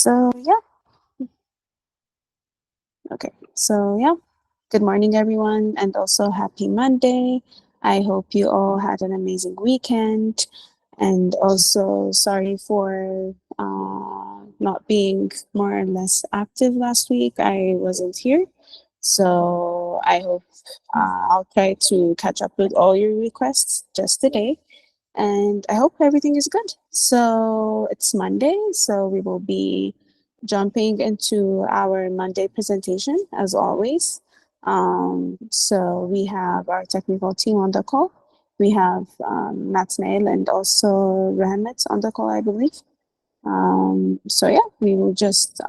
So yeah, okay. So yeah, good morning everyone, and also happy Monday. I hope you all had an amazing weekend, and also sorry for not being more or less active last week. I wasn't here, so I hope I'll try to catch up with all your requests just today. And I hope everything is good. So it's Monday, so we will be jumping into our Monday presentation as always. So we have our technical team on the call. We have Nathanael and also Rahmat on the call, I believe. So yeah, we will just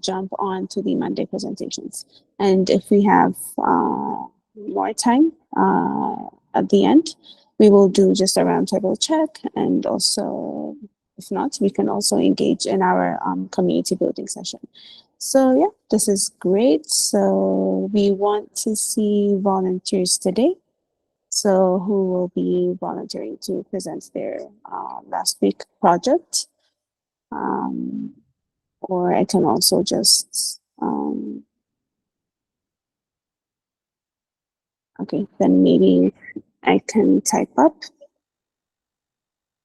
jump on to the Monday presentations. And if we have more time at the end, we will do just a roundtable check, and also, if not, we can also engage in our community building session. So yeah, this is great. So we want to see volunteers today. So who will be volunteering to present their last week project? Or I can also just okay, then maybe I can type up.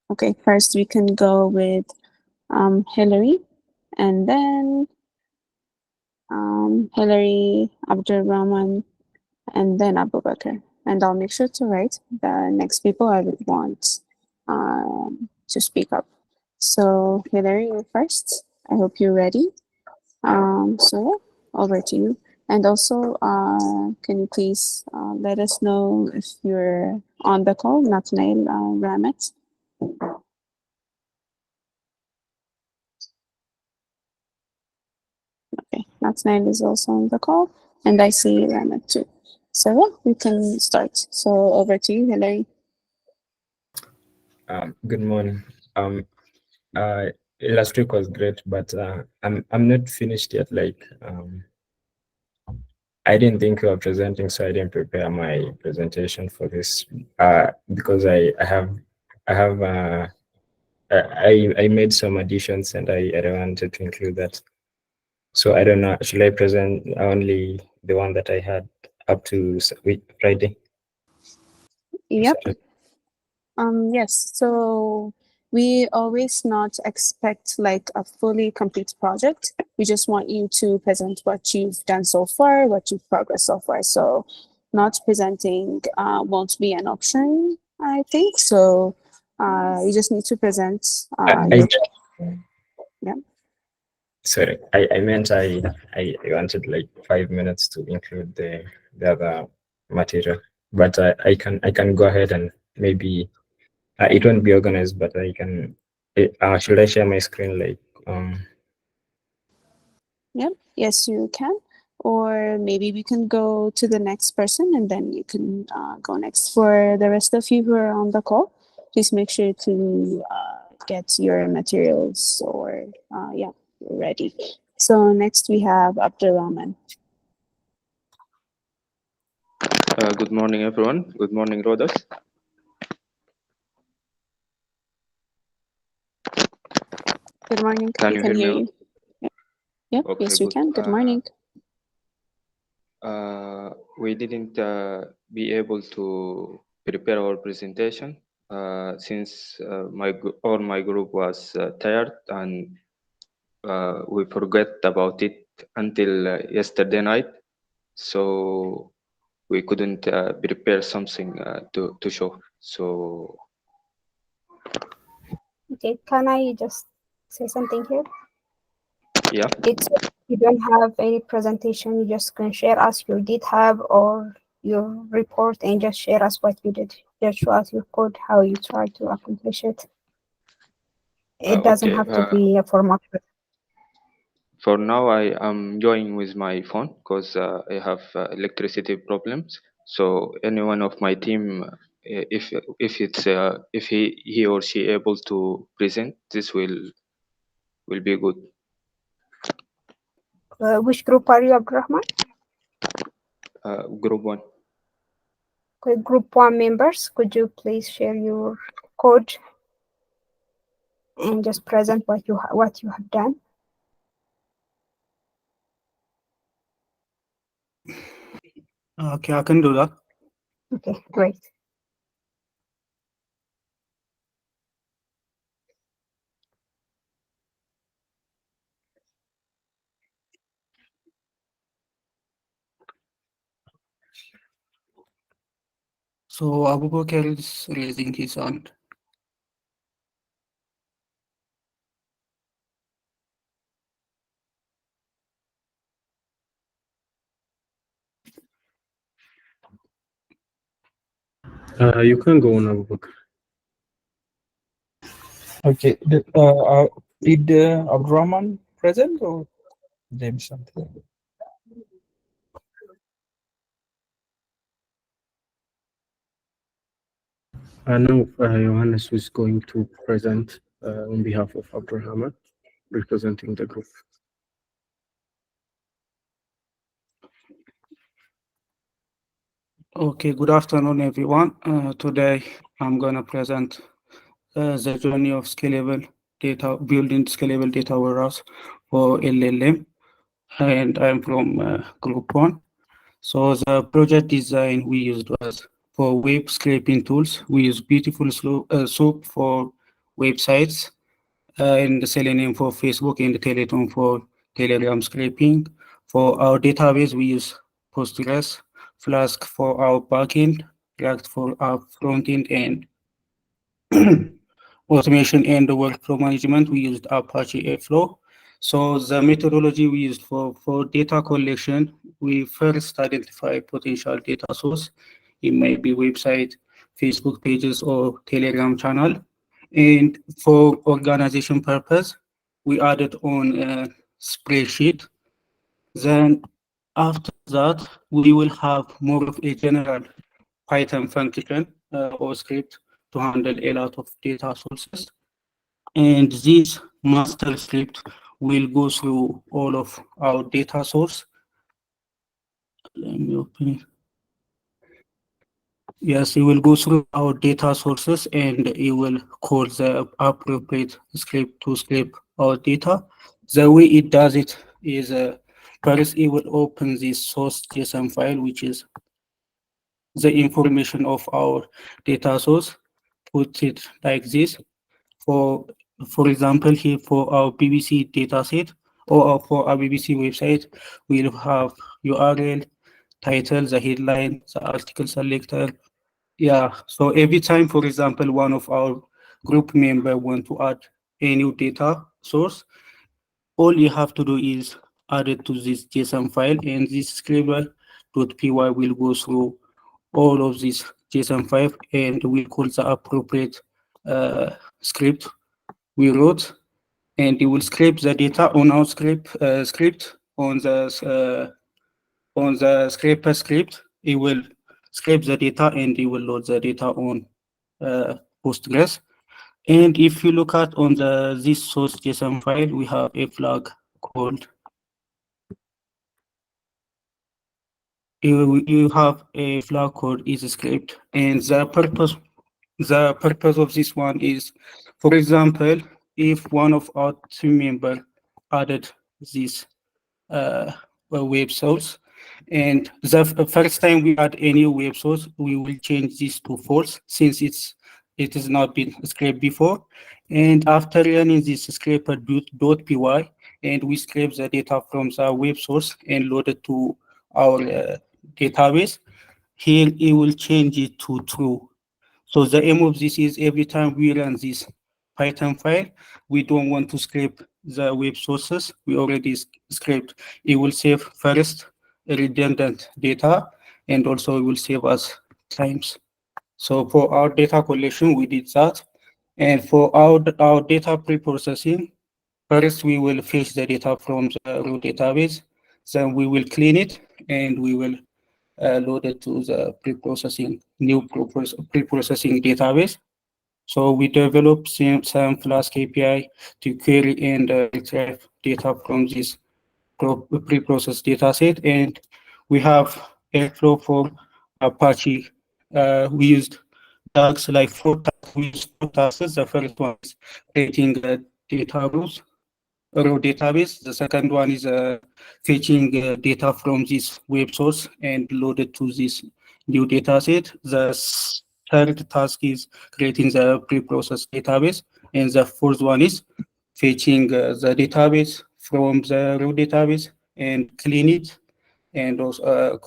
Okay, first we can go with Hillary, and then Hillary, Abdurrahman, and then Abubakar. And I'll make sure to write the next people I would want to speak up. So Hillary, you're first. I hope you're ready. So yeah, over to you. And also, can you please let us know if you're on the call, Nathanael Ramet? Okay, Nathanael is also on the call, and I see Ramet too. So yeah, we can start. So over to you, Hillary. Good morning. Last week was great, but I'm not finished yet. I didn't think we were presenting, so I didn't prepare my presentation for this. Because I made some additions, and I wanted to include that. So I don't know. Should I present only the one that I had up to Friday? Yep. Yes. So we always not expect like a fully complete project. We just want you to present what you've done so far, what you've progressed so far. So not presenting won't be an option, I think. So you just need to present. Yeah. Sorry, I meant I wanted like 5 minutes to include the other material, but I can go ahead and maybe it won't be organized, but I can. Should I share my screen Yep. Yes, you can. Or maybe we can go to the next person, and then you can go next. For the rest of you who are on the call, please make sure to get your materials or yeah, ready. So next we have Abdurrahman. Good morning, everyone. Good morning, Rodas. Good morning. Can you hear me? You. Yep. Okay, yes, we good. can. Good morning. We didn't be able to prepare our presentation since my group was tired, and we forgot about it until yesterday night. So we couldn't prepare something to show. So okay, can I just say something here? yeah. You don't have any presentation, you just can share us your GitHub or your report and just share us what you did. Just show us your code, how you try to accomplish it. It doesn't Okay, have to be a format. For now, I am joining with my phone because I have electricity problems. So any one of my team, if he or she able to present, this will be good. Which group are you, Abdurrahman? Group 1. Okay, group 1 members, could you please share your code and just present what you have done? Okay, I can do that. Okay, great. So Abubakar is raising his hand. You can go on, Abubakar. Okay. Did Abdurrahman present or James something? No, Johannes was going to present on behalf of Abraham, representing the group. Okay, good afternoon, everyone. Today I'm gonna present the journey of scalable data, building scalable data warehouse for LLM, and I'm from Group 1. So the project design we used was for web scraping tools. We use beautiful SOAP for websites, and Selenium for Facebook, and Teleton for Telegram scraping. For our database, we use Postgres, Flask for our backend, React for our frontend, and automation and the workflow management, we used Apache Airflow. So the methodology we used for data collection, we first identify potential data source. It may be website, Facebook pages, or Telegram channel. And for organization purpose, we added on a spreadsheet. Then after that, we will have more of a general Python function or script to handle a lot of data sources. And this master script will go through all of our data source. Let me open it. Yes, it will go through our data sources and it will call the appropriate script to scrape our data. The way it does it is first it will open this source JSON file, which is the information of our data source, put it like this. For example, here for our BBC dataset or for our BBC website, we'll have URL, title, the headline, the article selector. Yeah, so every time, for example, one of our group member want to add a new data source, all you have to do is add it to this JSON file, and this scriber.py will go through all of this JSON file and will call the appropriate script we wrote, and it will scrape the data on our script on the scraper script. It will scrape the data and it will load the data on Postgres. And if you look at on the this source JSON file, we have a flag called. You have a flag called is script, and the purpose of this one is, for example, if one of our team member added this web source, and the first time we add any web source, we will change this to false since it has not been scraped before. And after running this scraper.py, and we scrape the data from the web source and load it to our database, here it will change it to true. So the aim of this is every time we run this Python file, we don't want to scrape the web sources we already scraped. It will save first redundant data, and also it will save us times. So for our data collection, we did that. And for our data pre-processing, first we will fetch the data from the raw database, then we will clean it, and we will load it to the new pre-processing database. So we develop some Flask API to query and retrieve data from this pre-processed dataset, and we have Airflow for Apache. We used tasks like four tasks. We used four tasks. The first one is creating data rules. raw database. The second one is fetching data from this web source and load it to this new data set. The third task is creating the pre-processed database. And the fourth one is fetching the database from the raw database and clean it and also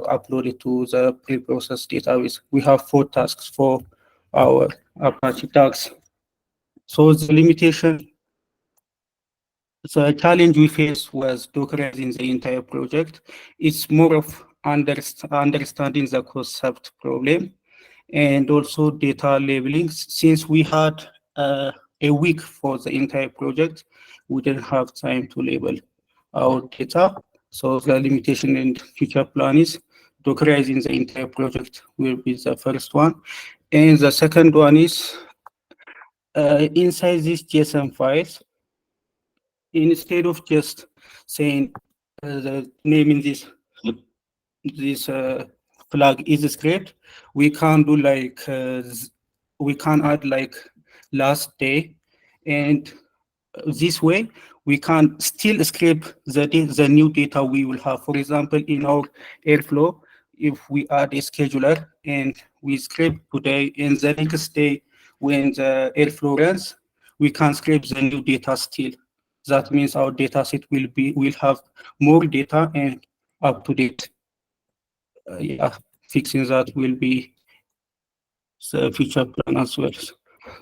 upload it to the pre-processed database. We have 4 tasks for our Apache tasks. So the limitation, the challenge we faced was Dockerizing the entire project. It's more of understanding the concept problem and also data labeling. Since we had a week for the entire project, we didn't have time to label our data. So the limitation and future plan is Dockerizing the entire project will be the first one. And the second one is inside these JSON files, instead of just saying the naming this flag is a script, we can do like we can add like last day, and this way we can still script the new data we will have. For example, in our Airflow, if we add a scheduler and we script today, and the next day when the Airflow runs, we can script the new data still. That means our data set will have more data and up to date. Yeah, fixing that will be the future plan as well.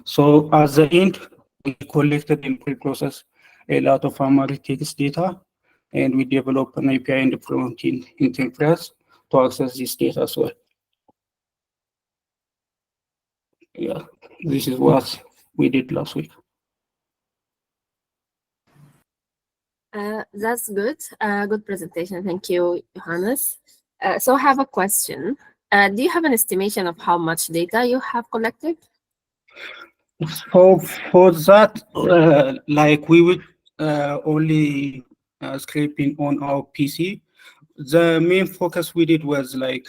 So at the end, we collected and pre-processed a lot of analytics data, and we developed an API in the front-end interface to access this data as well. Yeah, this is what we did last week. That's good. Good presentation. Thank you, Johannes. So I have a question. Do you have an estimation of how much data you have collected? So for that, like we would only scraping on our PC. The main focus we did was like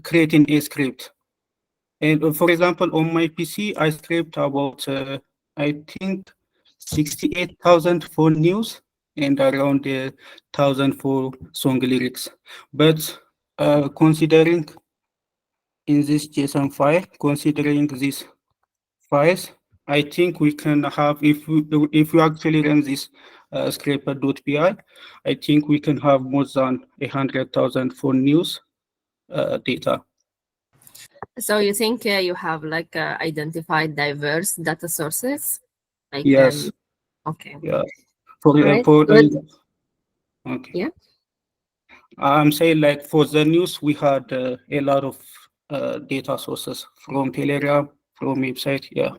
creating a script. And for example, on my PC, I scraped about, I think, 68,000 for news and around 1,000 for song lyrics. But considering in this JSON file, considering these files, I think we can have, if we actually run this scraper.py, I think we can have more than 100,000 for news data. So you think you have like identified diverse data sources? Like, Yes. Okay. Yeah. Right, good. Okay. Yeah. I'm saying like for the news, we had a lot of data sources from Telegram, from website. Yeah.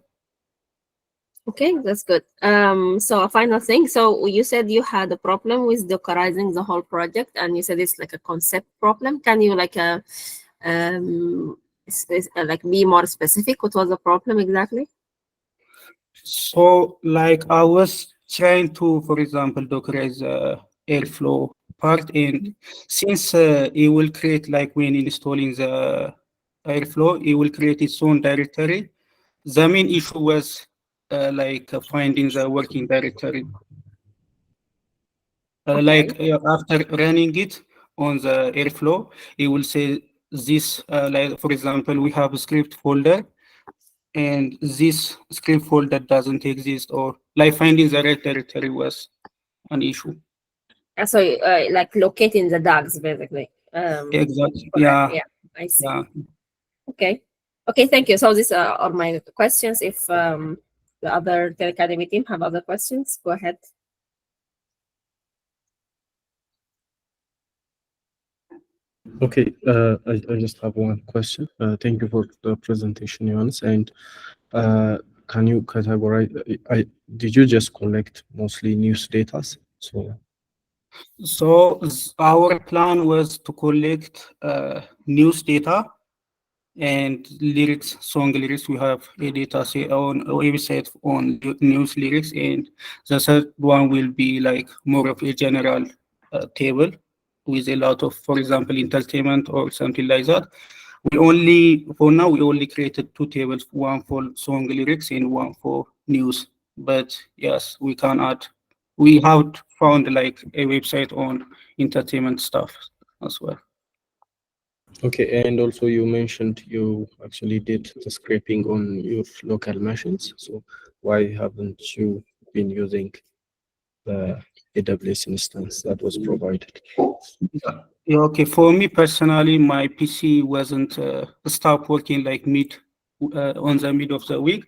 Okay, that's good. So a final thing. So you said you had a problem with Dockerizing the whole project, and you said it's like a concept problem. Can you like like be more specific? What was the problem exactly? So like I was trying to, for example, Dockerize Airflow part, and since it will create, like when installing the Airflow, it will create its own directory. The main issue was like finding the working directory. Okay. Like after running it on the Airflow, it will say this, like for example, we have a script folder, and this script folder doesn't exist, or like finding the right directory was an issue. So like locating the dogs basically. Exactly. Okay. Yeah. Yeah, I see. Yeah. Okay. Okay, thank you. So these are my questions. If the other Tele Academy team have other questions, go ahead. Okay, I just have one question. Thank you for the presentation, Johannes. And can you categorize? Did you just collect mostly news data? So our plan was to collect news data and lyrics, song lyrics. We have a data set on a website on news lyrics, and the third one will be like more of a general table with a lot of, for example, entertainment or something like that. For now, we only created 2 tables, one for song lyrics and one for news. But yes, we can add we have found like a website on entertainment stuff as well. Okay, and also you mentioned you actually did the scraping on your local machines. So why haven't you been using the AWS instance that was provided? Yeah, okay. For me personally, my PC wasn't stopped working like on the mid of the week.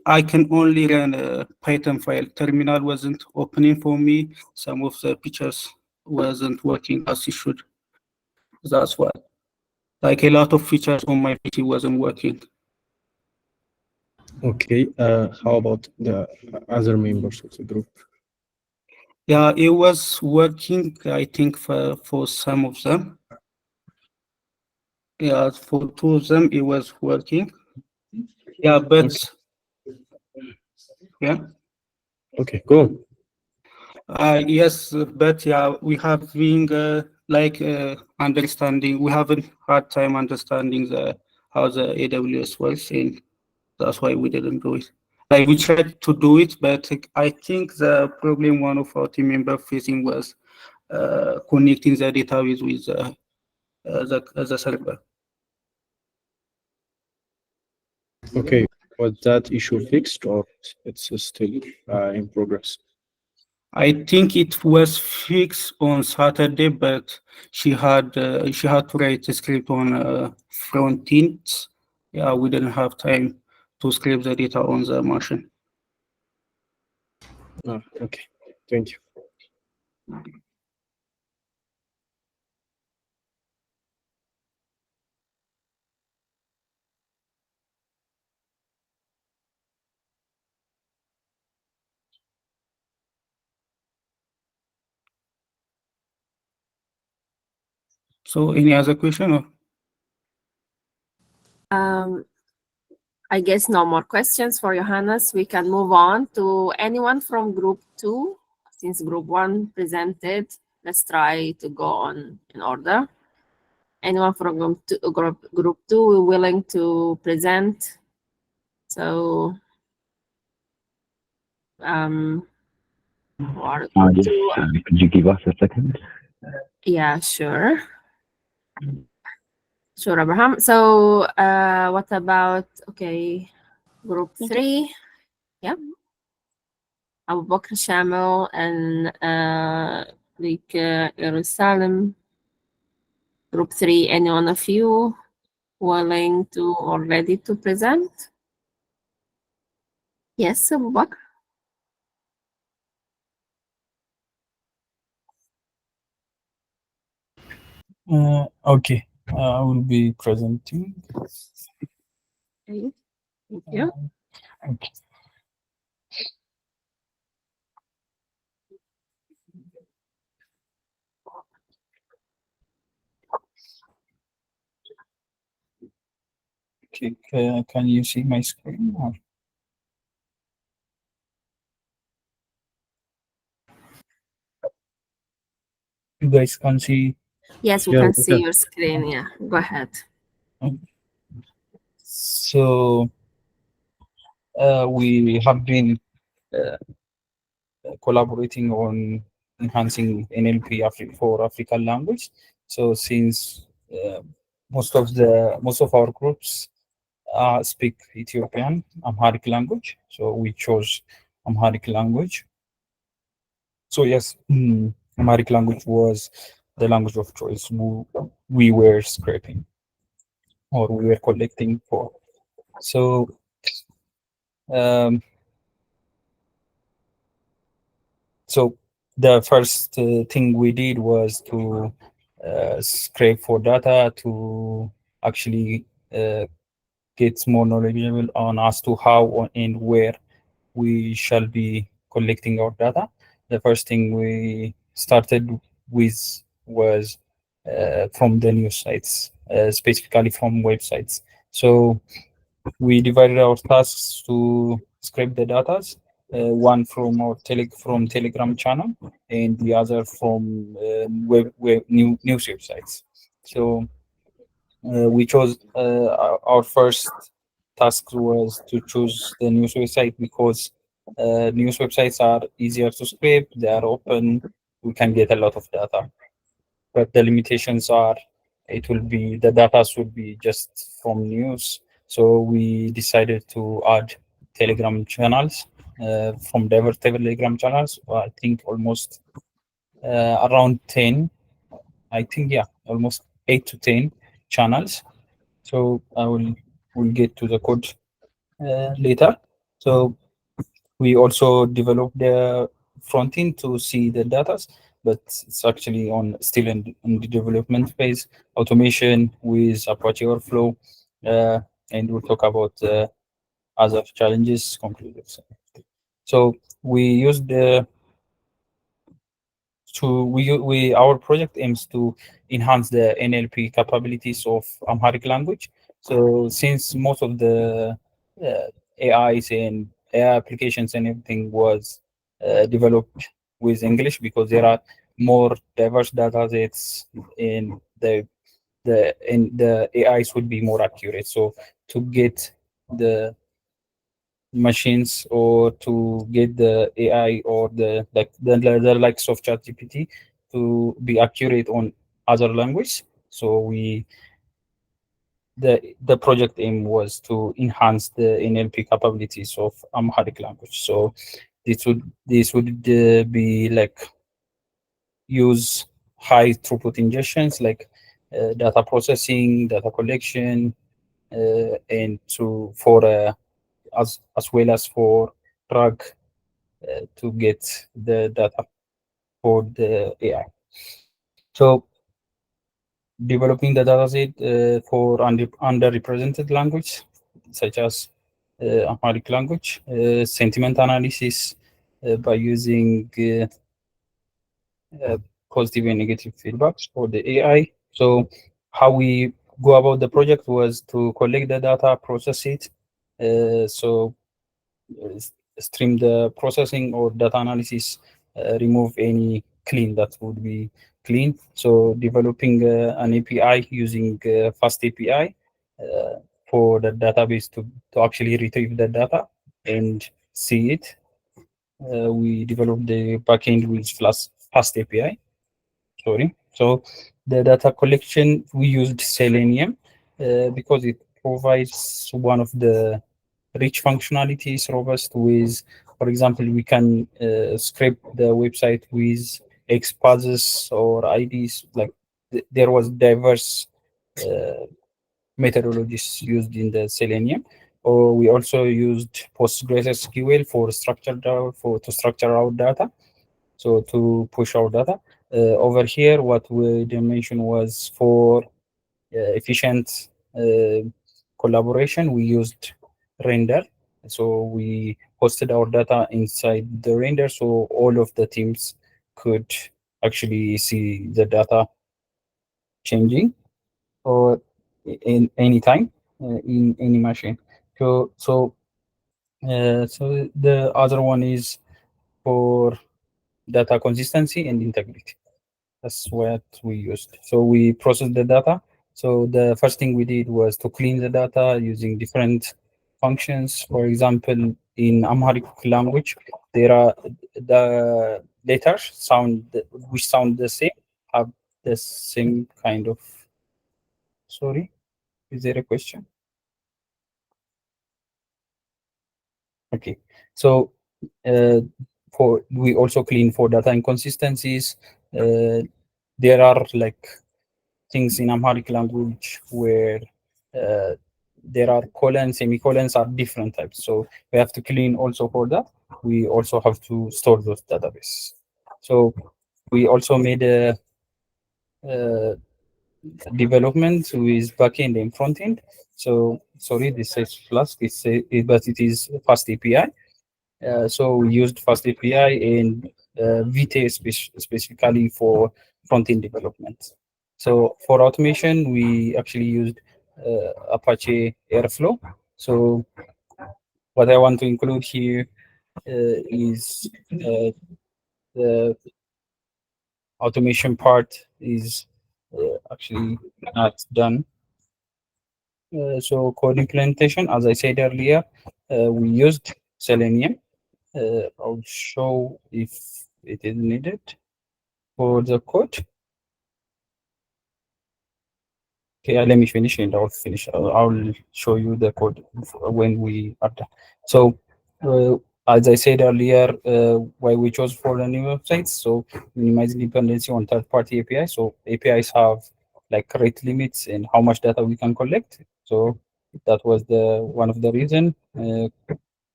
I can only run a Python file. Terminal wasn't opening for me. Some of the pictures wasn't working as it should. That's why. Like a lot of features on my PC wasn't working. Okay, how about the other members of the group? Yeah, it was working, I think, for some of them. Yeah, for two of them, it was working. Yeah, but yeah. Okay, go. Yes, but yeah, we have been understanding. We haven't had time understanding how the AWS works, and that's why we didn't do it. Like we tried to do it, but I think the problem one of our team member facing was connecting the database with the server. Okay, was that issue fixed or it's still in progress? I think it was fixed on Saturday, but she had to write a script on front end. Yeah, we didn't have time to scrape the data on the machine. Okay, thank you. So, any other question? Or? I guess no more questions for Johannes. We can move on to anyone from group 2. Since group 1 presented, let's try to go on in order. Anyone from group 2 willing to present? So, could you give us a second? Yeah, sure. Sure, Abraham. So, what about, okay, group 3? Yeah. Abu Bakr Shamil and Jerusalem. Group 3, any one of you willing to or ready to present? Yes, Abu Bakr. Okay, I will be presenting. Okay. Thank you. Okay. Okay, can you see my screen? Or? You guys can see? Yes, we can see your screen. Yeah, go ahead. So we have been collaborating on enhancing NLP for African language. So since most of our groups speak Ethiopian Amharic language, so we chose Amharic language. So yes, Amharic language was the language of choice we were scraping or we were collecting for. So so the first thing we did was to scrape for data to actually get more knowledgeable on as to how and where we shall be collecting our data. The first thing we started with was from the news sites, specifically from websites. So we divided our tasks to scrape the data, one from our Telegram channel and the other from web news websites. So we chose our first task was to choose the news website because News websites are easier to scrape, they are open, we can get a lot of data. But the limitations are the data should be just from news. So we decided to add Telegram channels from diverse Telegram channels. I think almost around 10. I think, yeah, almost 8 to 10 channels. So we'll get to the code later. So we also developed the front end to see the data, but it's actually still in the development phase. Automation with Apache Airflow, and we'll talk about other challenges concluded. So we used our project aims to enhance the NLP capabilities of Amharic language. So since most of the AIs and AI applications and everything was developed with English, because there are more diverse data sets and the AIs would be more accurate. So to get the machines or to get the AI or the likes of ChatGPT to be accurate on other language. So the project aim was to enhance the NLP capabilities of Amharic language. So this would be like use high throughput ingestions like data processing, data collection, and as well as for drag to get the data for the AI. So developing the dataset for underrepresented language, such as Amharic language, sentiment analysis by using positive and negative feedbacks for the AI. So how we go about the project was to collect the data, process it, so stream the processing or data analysis, remove any clean that would be clean. So developing an API using fast API for the database to actually retrieve the data and see it. We developed the backend with fast API. Sorry. So the data collection, we used Selenium because it provides one of the rich functionalities, robust with, for example, we can scrape the website with XPaths or IDs. Like there was diverse methodologies used in the Selenium. Or we also used PostgreSQL to structure our data. So to push our data. Over here, what we mentioned was for efficient collaboration, we used Render. So we hosted our data inside the Render, so all of the teams could actually see the data changing or in any time in any machine. So the other one is for data consistency and integrity. That's what we used. So we processed the data. So the first thing we did was to clean the data using different functions. For example, in Amharic language, there are the letters which sound the same, have the same kind of. Sorry, is there a question? Okay, so we also clean for data inconsistencies. There are like things in Amharic language where there are colons, semicolons are different types. So we have to clean also for that. We also have to store those database. So we also made a development with backend and frontend. So sorry, this says Flask, but it is Fast API. So we used Fast API and Vite specifically for front-end development. So for automation, we actually used Apache Airflow. So what I want to include here is the automation part is actually not done. So code implementation, as I said earlier, we used Selenium I'll show if it is needed for the code. Okay, let me finish and I'll finish. I'll show you the code when we are done. So, as I said earlier, why we chose for the new websites, so minimize dependency on third-party APIs. So APIs have like rate limits and how much data we can collect. So that was the one of the reason.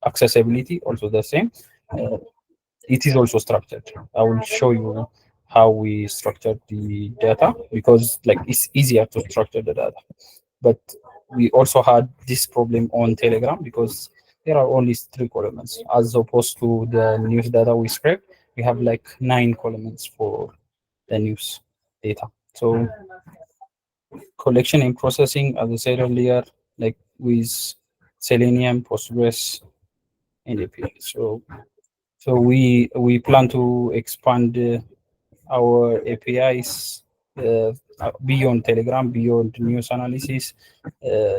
Accessibility also the same. It is also structured. I will show you how we structured the data because like it's easier to structure the data. But we also had this problem on Telegram because there are only 3 columns as opposed to the news data we scrape. We have like 9 columns for the news data. So collection and processing, as I said earlier, like with Selenium, Postgres, and API. So we plan to expand our APIs beyond Telegram, beyond news analysis,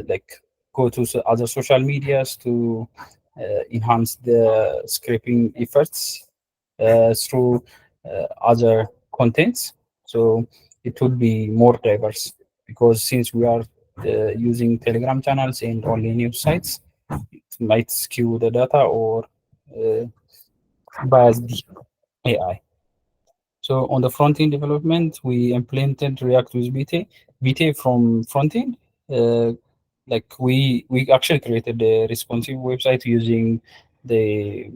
like go to other social medias to enhance the scraping efforts through other contents. So it would be more diverse because since we are using Telegram channels and only news sites, it might skew the data or bias the AI. So on the front-end development, we implemented React with Vite from front-end. Like we actually created a responsive website using the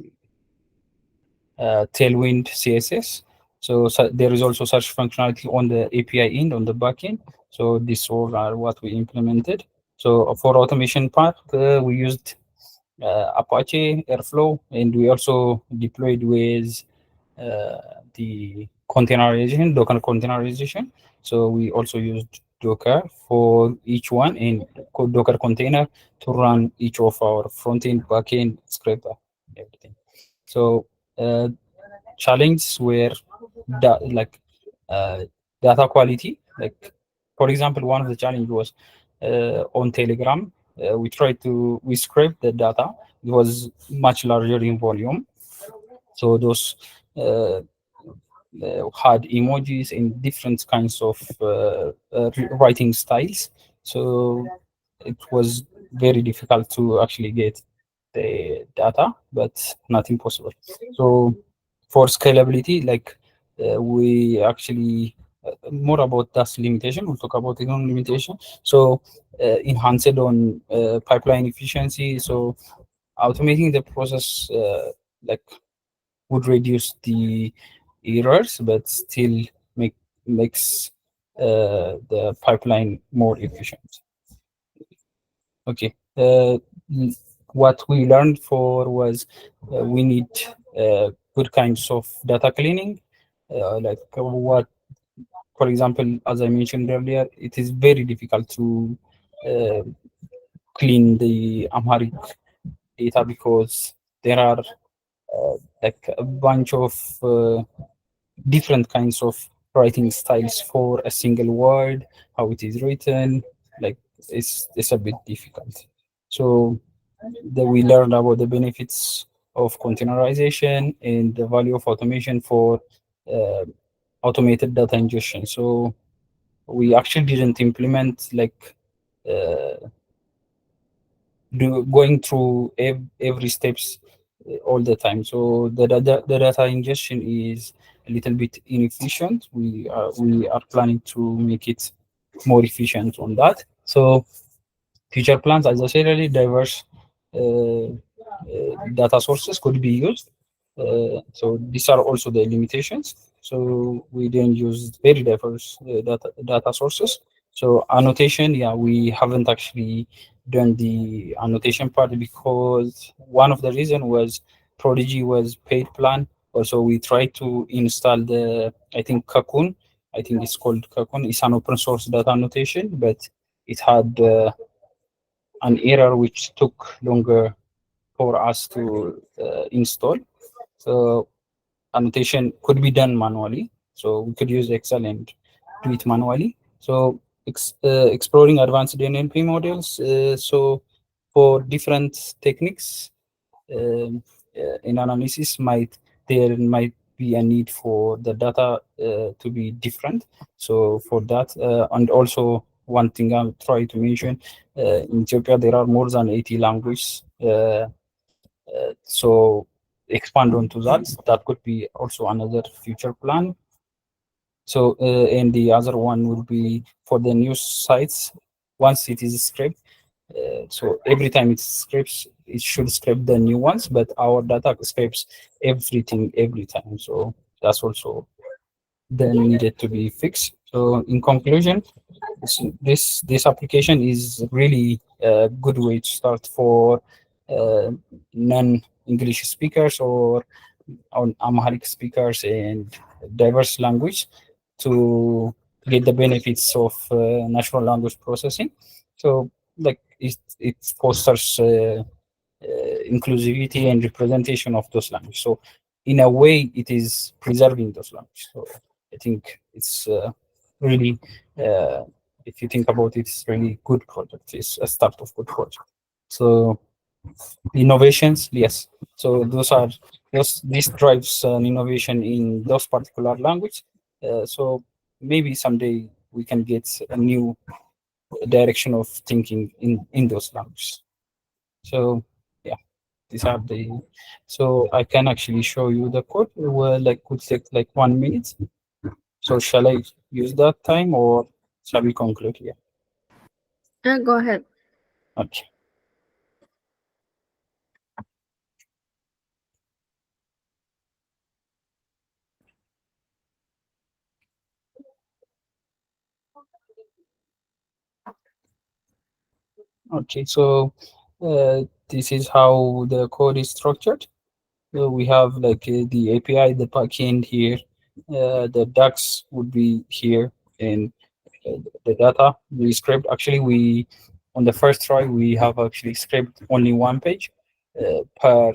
Tailwind CSS. So there is also such functionality on the API end, on the backend. So these all are what we implemented. So for automation part, we used Apache Airflow, and we also deployed with the containerization, Docker containerization. So we also used Docker for each one and Docker container to run each of our front-end, back-end, script, everything. So challenges were data quality. Like for example, one of the challenge was on Telegram. We scraped the data. It was much larger in volume. So those had emojis in different kinds of writing styles. So it was very difficult to actually get the data, but not impossible. So for scalability, like we actually more about that limitation. We'll talk about it on limitation. So enhance it on pipeline efficiency. So automating the process like would reduce the errors, but still makes the pipeline more efficient. Okay. What we learned for was we need good kinds of data cleaning, like what, for example, as I mentioned earlier, it is very difficult to clean the Amharic data because there are like a bunch of different kinds of writing styles for a single word, how it is written, like it's a bit difficult. So we learned about the benefits of containerization and the value of automation for automated data ingestion. So we actually didn't implement like going through every steps all the time. So the data ingestion is a little bit inefficient. We are planning to make it more efficient on that. So future plans, as I said earlier, diverse data sources could be used. So these are also the limitations. So we didn't use very diverse data sources. So annotation, yeah, we haven't actually done the annotation part because one of the reason was Prodigy was paid plan. Also, we tried to install the, I think Cocoon, I think it's called Cocoon. It's an open source data annotation, but it had an error which took longer for us to install. So annotation could be done manually. So we could use Excel and do it manually. So exploring advanced NLP models. So for different techniques, in analysis, there might be a need for the data to be different. So for that, and also one thing I'll try to mention, in Ethiopia there are more than 80 languages. So expand onto that. That could be also another future plan. So and the other one would be for the news sites. Once it is scraped, so every time it scrapes, it should scrape the new ones, but our data scrapes everything every time. So that's also then needed to be fixed. So in conclusion, this application is really a good way to start for non-English speakers or on Amharic speakers and diverse language to get the benefits of natural language processing. So like it fosters inclusivity and representation of those languages. So in a way, it is preserving those languages. So I think it's really, if you think about it, it's really good project. It's a start of good project. So innovations, yes. So this drives an innovation in those particular language. So maybe someday we can get a new direction of thinking in those languages. So yeah, these are the. So I can actually show you the code. Well, like could take like 1 minute. So shall I use that time or shall we conclude here? Go ahead. Okay. Okay, so this is how the code is structured. So we have like the API, the backend here, the DAX would be here, and the data we scraped. Actually, we on the first try we have actually scraped only one page per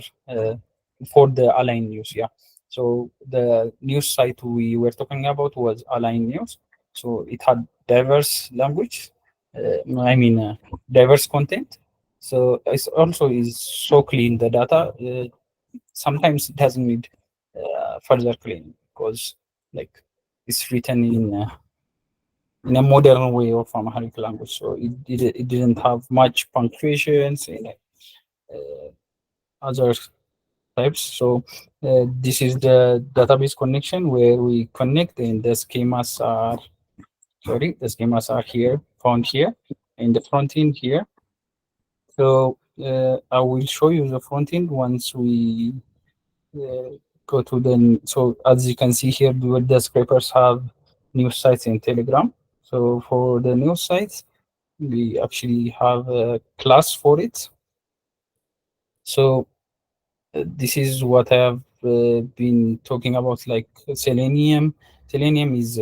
for the Align News. Yeah. So the news site we were talking about was Align News. So it had diverse language. Diverse content. So it's also is so clean the data. Sometimes it doesn't need further cleaning because like it's written in a modern way of Amharic language. So it didn't have much punctuations and other types. So this is the database connection where we connect, and the schemas are here, found here in the front end here. So I will show you the front end once we go to the. So as you can see here, the scrapers have news sites in Telegram. So for the news sites, we actually have a class for it. So this is what I have been talking about, like Selenium. Selenium is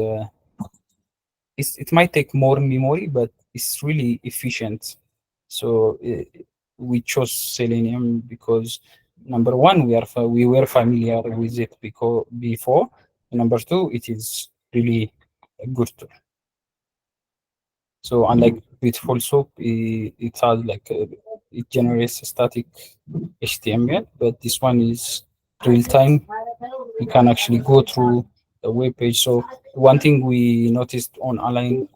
it might take more memory, but it's really efficient. So we chose Selenium because number one, we were familiar with it before. Number two, it is really a good tool. So unlike Beautiful Soup, it has like it generates a static HTML, but this one is real time. You can actually go through the web page. So one thing we noticed on Align,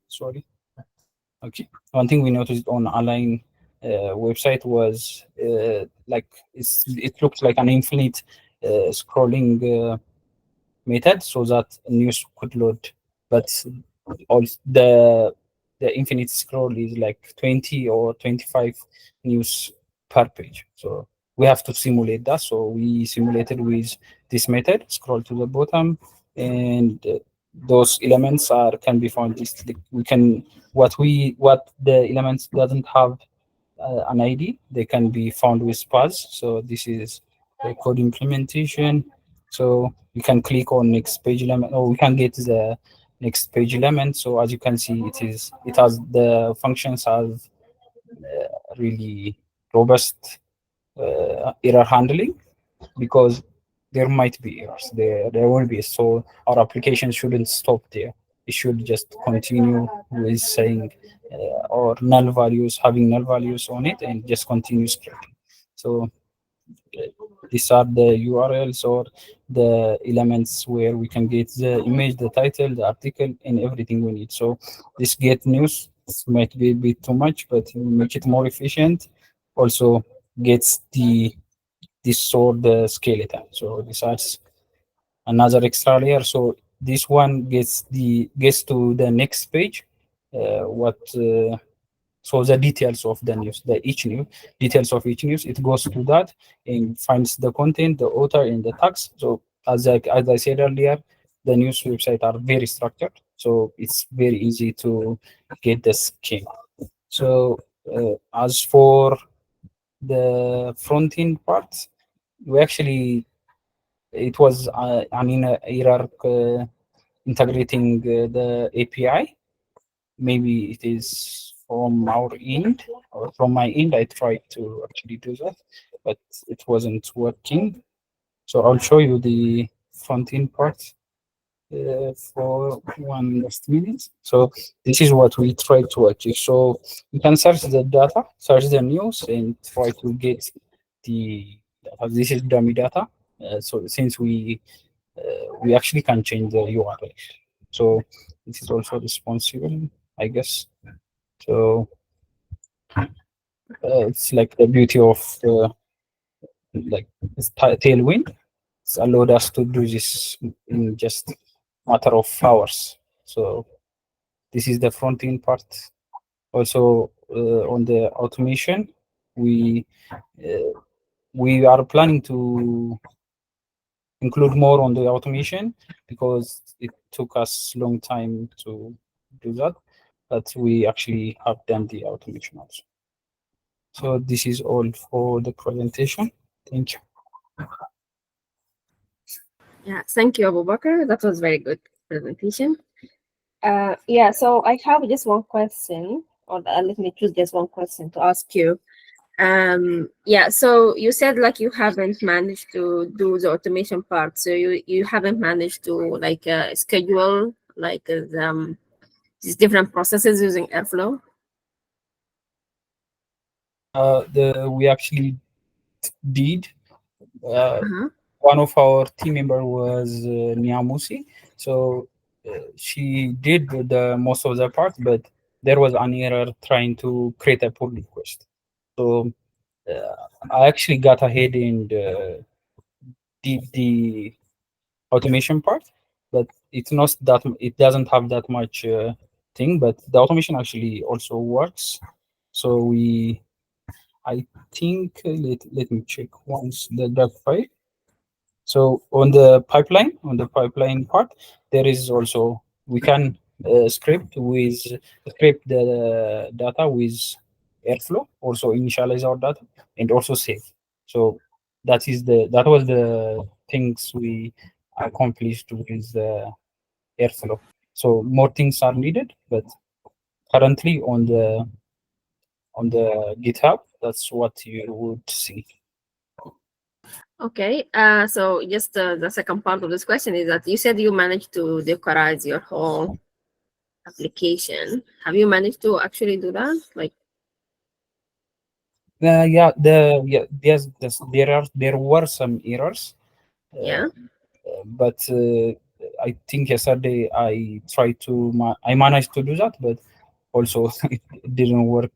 sorry, okay, one thing we noticed on Align website was like it looks like an infinite scrolling method, so that news could load, but also the infinite scroll is like 20 or 25 news per page. So we have to simulate that. So we simulated with this method, scroll to the bottom, and those elements can be found. We can what the elements doesn't have an ID, they can be found with spas. So this is the code implementation. So you can click on next page element, or we can get the next page element. So as you can see, it has the functions have really robust error handling, because there might be errors. There will be. So our application shouldn't stop there. It should just continue with saying or null values, having null values on it, and just continue scripting. So these are the URLs or the elements where we can get the image, the title, the article, and everything we need. So this get news might be a bit too much, but we make it more efficient. Also gets this sort the skeleton. So this adds another extra layer. So this one gets to the next page. So the details of the news, details of each news, it goes to that and finds the content, the author, and the tags. So as I said earlier, the news website are very structured, so it's very easy to get the schema. So as for the front end part, we actually it was error integrating the API. Maybe it is from our end or from my end. I tried to actually do that, but it wasn't working. So I'll show you the front end part for one last minute. So this is what we try to achieve. So you can search the data, search the news, and try to get the data. This is dummy data. So since we actually can change the URL, so it is also responsible, I guess. So it's like the beauty of like Tailwind. It's allowed us to do this in just matter of hours. So this is the front end part. Also on the automation, we are planning to include more on the automation because it took us long time to do that, but we actually have done the automation also. So this is all for the presentation. Thank you. Yeah, thank you, Abu Bakr. That was very good presentation. Yeah, so I have just one question, or let me choose just one question to ask you. Yeah, so you said like you haven't managed to do the automation part, so you haven't managed to like schedule like these different processes using Airflow. We actually did. One of our team member was Niamusi, so she did the most of the part, but there was an error trying to create a pull request. So I actually got ahead and did the automation part, but it doesn't have that much thing, but the automation actually also works. So I think let me check once the doc file. So on the pipeline part, there is also we can script the data with Airflow, also initialize our data and also save. So that was the things we accomplished with Airflow. So more things are needed, but currently on the GitHub, that's what you would see. Okay, so just the second part of this question is that you said you managed to Dockerize your whole application. Have you managed to actually do that? Like, yes, there were some errors. Yeah. But I think yesterday I managed to do that, but also it didn't work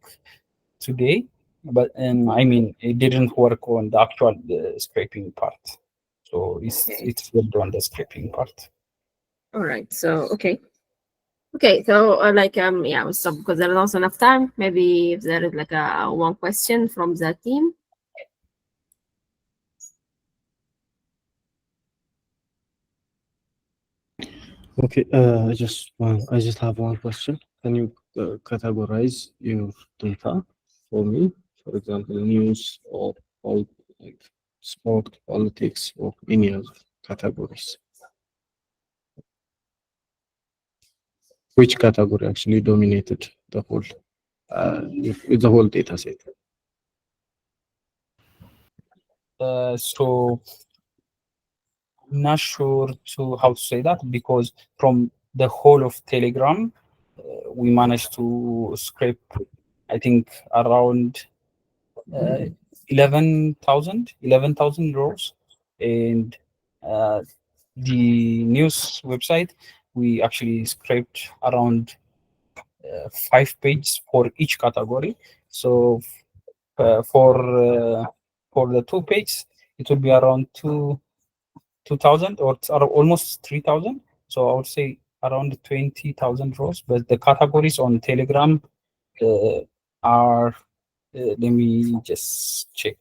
today. But I mean, it didn't work on the actual scraping part. So it's good on the scraping part. All right. So okay. So yeah, we'll stop because there's not enough time. Maybe if there is like a one question from the team. Okay, I just have one question. Can you categorize your data for me? For example, news or like sport, politics, or any other categories. Which category actually dominated the whole data set? So I'm not sure how to say that because from the whole of Telegram, we managed to scrape, I think, around 11,000 rows, and the news website, we actually scraped around 5 pages for each category. So for the 2 pages, it will be around 2,000 or almost 3,000. So I would say around 20,000 rows. But the categories on Telegram are, let me just check.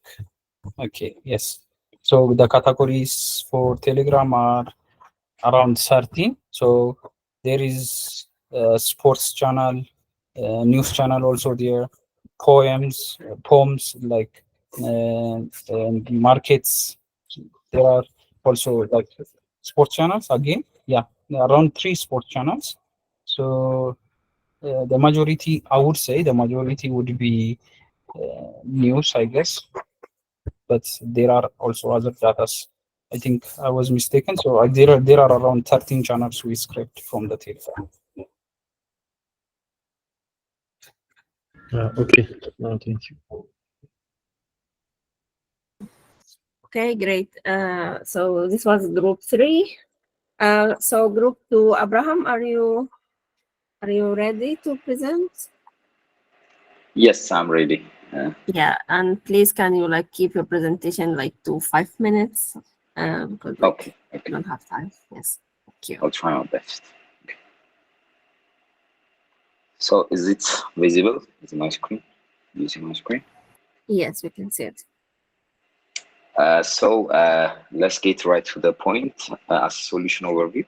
Okay, yes. So the categories for Telegram are around 13. So there is a sports channel, news channel also there, poems like markets. There are also like sports channels again. Yeah, around 3 sports channels. So the majority, I would say, the majority would be news, I guess, but there are also other datas. I think I was mistaken. So there are around 13 channels we scraped from the Telegram. Okay, no, thank you. Okay, great. So this was group 3. So group 2, Abraham, are you ready to present? Yes, I'm ready. Yeah, and please can you like keep your presentation like to 5 minutes? Because like, Okay. we don't have time. Yes, thank you. I'll try my best. Okay. So is it visible? Is my screen? Do you see my screen? Yes, we can see it. So let's get right to the point. As a solution overview,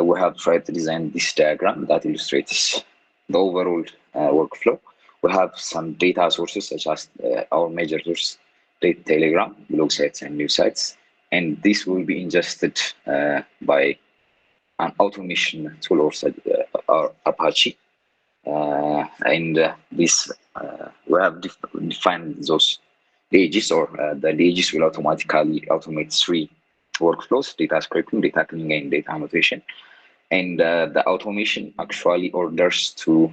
we have tried to design this diagram that illustrates the overall workflow. We have some data sources such as our major source, Telegram, blog sites, and news sites. And this will be ingested by an automation tool or Apache. This we have defined those liages, or the liages will automatically automate 3 workflows: data scraping, data cleaning, and data annotation. And the automation actually orders to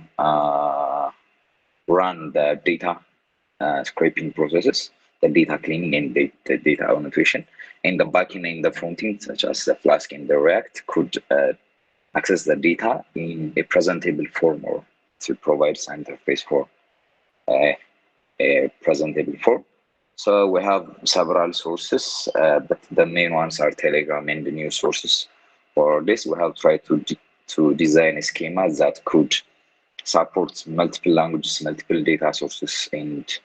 run the data scraping processes, the data cleaning, and the data annotation. And the backend and the frontend, such as the Flask and the React, could access the data in a presentable form, or to provide some interface for a presentable form. So we have several sources, but the main ones are Telegram and the news sources. For this, we have tried to design a schema that could support multiple languages, multiple data sources, and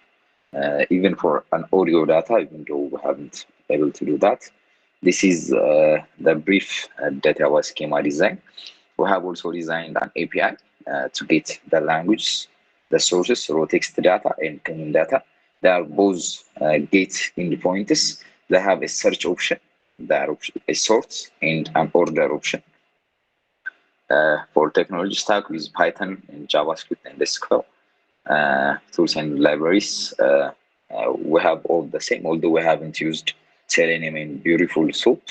even for an audio data, even though we haven't been able to do that. This is the brief data schema design. We have also designed an API to get the language, the sources, raw text data, and clean data. They are both gate endpoints. They have a search option, a sort, and an order option. For technology stack, we use Python and JavaScript and SQL. Tools and libraries, we have all the same, although we haven't used Selenium and Beautiful Soup.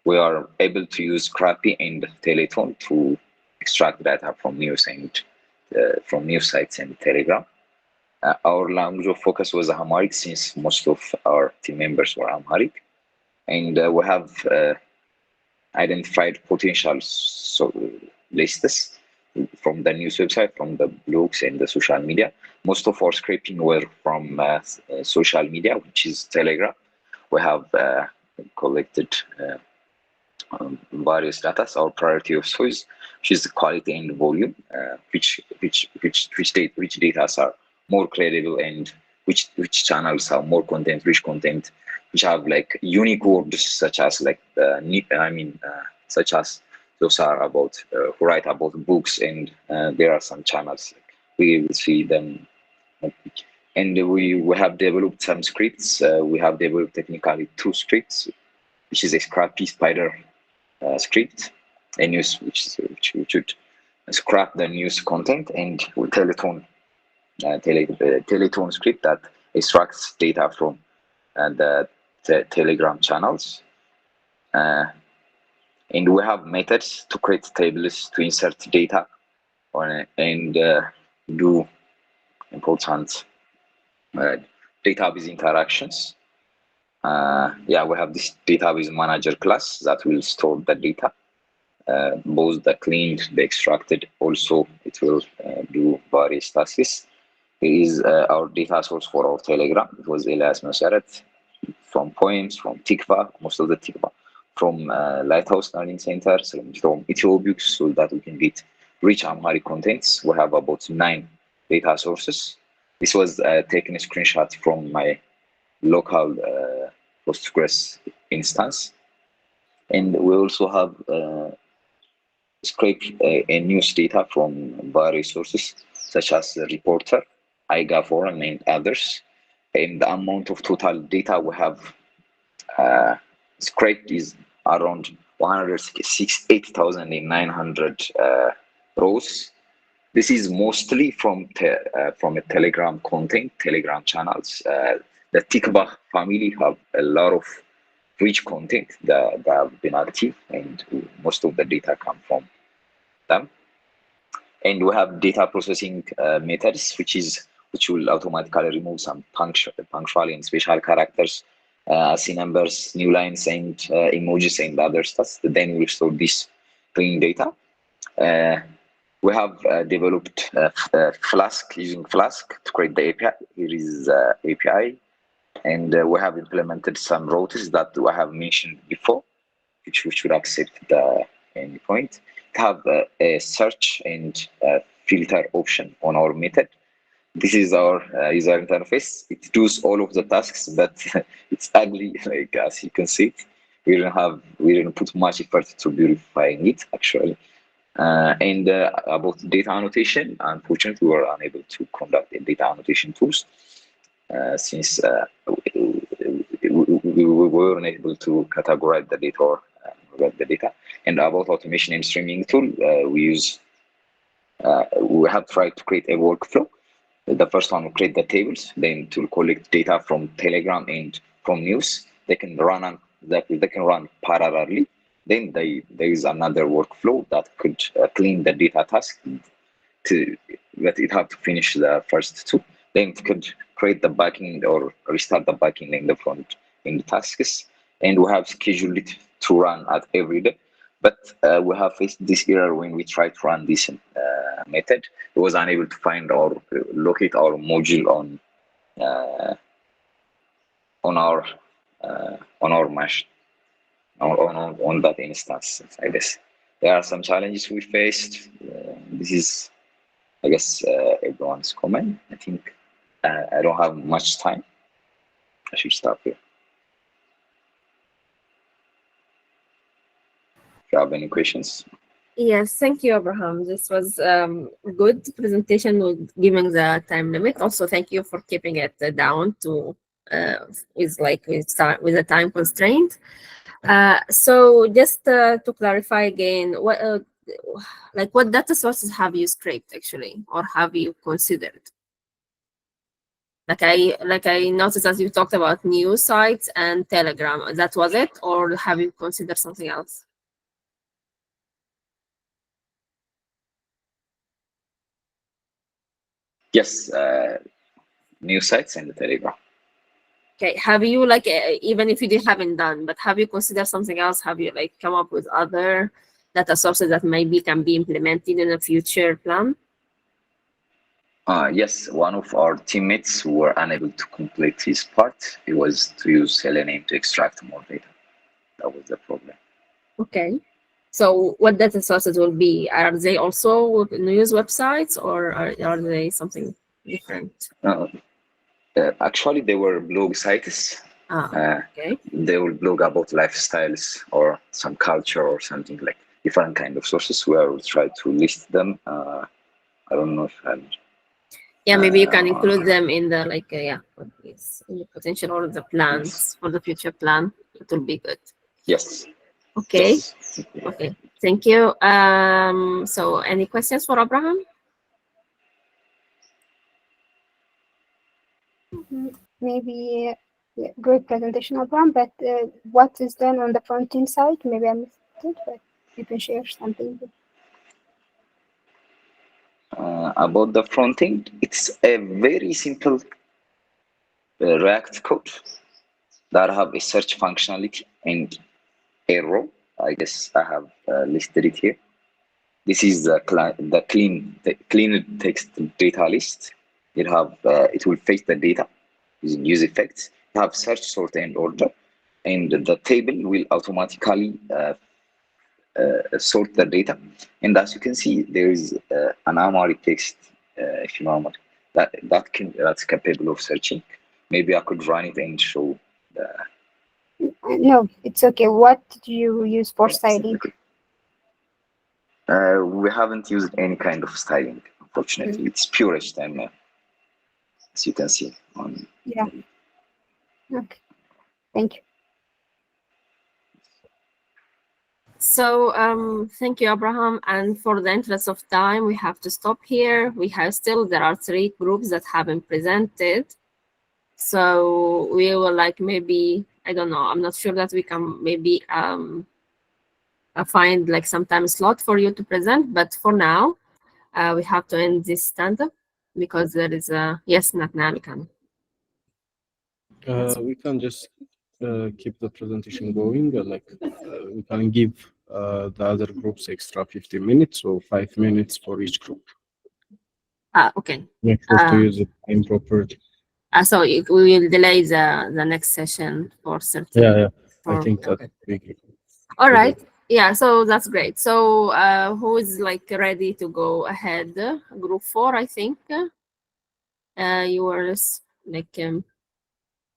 We are able to use Scrappy and Teleton to extract data from news sites and Telegram. Our language of focus was Amharic, since most of our team members were Amharic, and we have identified potential lists from the news website, from the blogs and the social media. Most of our scraping were from social media, which is Telegram. We have collected various data. Our priority of choice, which is the quality and volume, which data are more credible, and which channels have more content, rich content, which have like unique words, such as like such as those are about who write about books, and there are some channels we will see them. And we have developed some scripts. We have developed technically 2 scripts, which is a Scrappy Spider script, a news which should scrap the news content, and Teleton script that extracts data from the Telegram channels. And we have methods to create tables, to insert data on it, and do important database interactions. Yeah, we have this database manager class that will store the data, both the cleaned, the extracted. Also, it will do various tasks. Here is our data source for our Telegram. It was Elias Masharat from Poems, from Tikva, most of the Tikva, from Lighthouse Learning Center, from Ethiopia, so that we can get rich Amharic contents. We have about 9 data sources. This was taken a screenshot from my local Postgres instance. And we also have scraped a news data from various sources, such as the Reporter, iGaforum, and others. And the amount of total data we have scraped is around 168,900 rows. This is mostly from a Telegram content, Telegram channels. The Tikva family have a lot of rich content that have been active, and most of the data come from them. And we have data processing methods, which will automatically remove some punctual and special characters, C numbers, new lines, and emojis and other stuff. Then we store this clean data. We have developed Flask, using Flask to create the API. Here is API. And we have implemented some routers that I have mentioned before, which should accept the endpoint. Have a search and filter option on our method. This is our user interface. It does all of the tasks, but it's ugly, like as you can see. We didn't put much effort to beautifying it, actually. And about data annotation, unfortunately, we were unable to conduct a data annotation tools since we weren't able to categorize the data or read the data. And about automation and streaming tool, we have tried to create a workflow. The first one, we create the tables, then to collect data from Telegram and from news. They can run parallelly. Then there is another workflow that could clean the data task. But it have to finish the first 2. Then it could create the backend or restart the backend in the front in the tasks. And we have scheduled it to run at every day. But we have faced this error when we tried to run this method. It was unable to find or locate our module on our mesh, on that instance. I guess there are some challenges we faced. This is, I guess, everyone's comment. I think I don't have much time. I should stop here. If you have any questions. Yes, thank you, Abraham. This was good presentation with giving the time limit. Also, thank you for keeping it down to with a time constraint. So just to clarify again, what data sources have you scraped actually, or have you considered? Like I noticed as you talked about news sites and Telegram. That was it, or have you considered something else? Yes, news sites and the Telegram. Okay, have you even if you haven't done, but have you considered something else? Have you come up with other data sources that maybe can be implemented in a future plan? Yes, one of our teammates who were unable to complete his part. It was to use Selenium to extract more data. That was the problem. Okay. So what data sources will be? Are they also news websites, or are they something different? Actually, they were blog sites. Okay. They will blog about lifestyles or some culture or something, like different kind of sources where we'll try to list them. I don't know if I'm... Yeah, maybe you can include them in the in the potential or the plans for the future plan. It will be good. Yes. Okay. Yes. Okay. Thank you. So any questions for Abraham? Maybe great presentation, Abraham, but what is done on the front end side? Maybe I missed it, but you can share something. About the front end, it's a very simple React code that have a search functionality and a row. I guess I have listed it here. This is the clean text data list. It will fetch the data using use effects. You have search, sort, and order, and the table will automatically sort the data. And as you can see, there is an Amharic text, if you know that's capable of searching. Maybe I could run it and show the. No, it's okay. What did you use for styling? We haven't used any kind of styling, unfortunately. It's pure HTML, as you can see. Yeah. Okay. Thank you. So thank you, Abraham. And for the interest of time, we have to stop here. There are 3 groups that haven't presented. So we will maybe, I don't know, I'm not sure that we can maybe find some time slot for you to present, but for now, we have to end this stand-up because there is yes, not now we can. We can just keep the presentation going. We can give the other groups extra 15 minutes or 5 minutes for each group. Okay. Make sure to use it in properly. So we will delay the next session for certain. Yeah. I think that. Okay. All right. Yeah. So that's great. So who is ready to go ahead? Group 4, I think. You were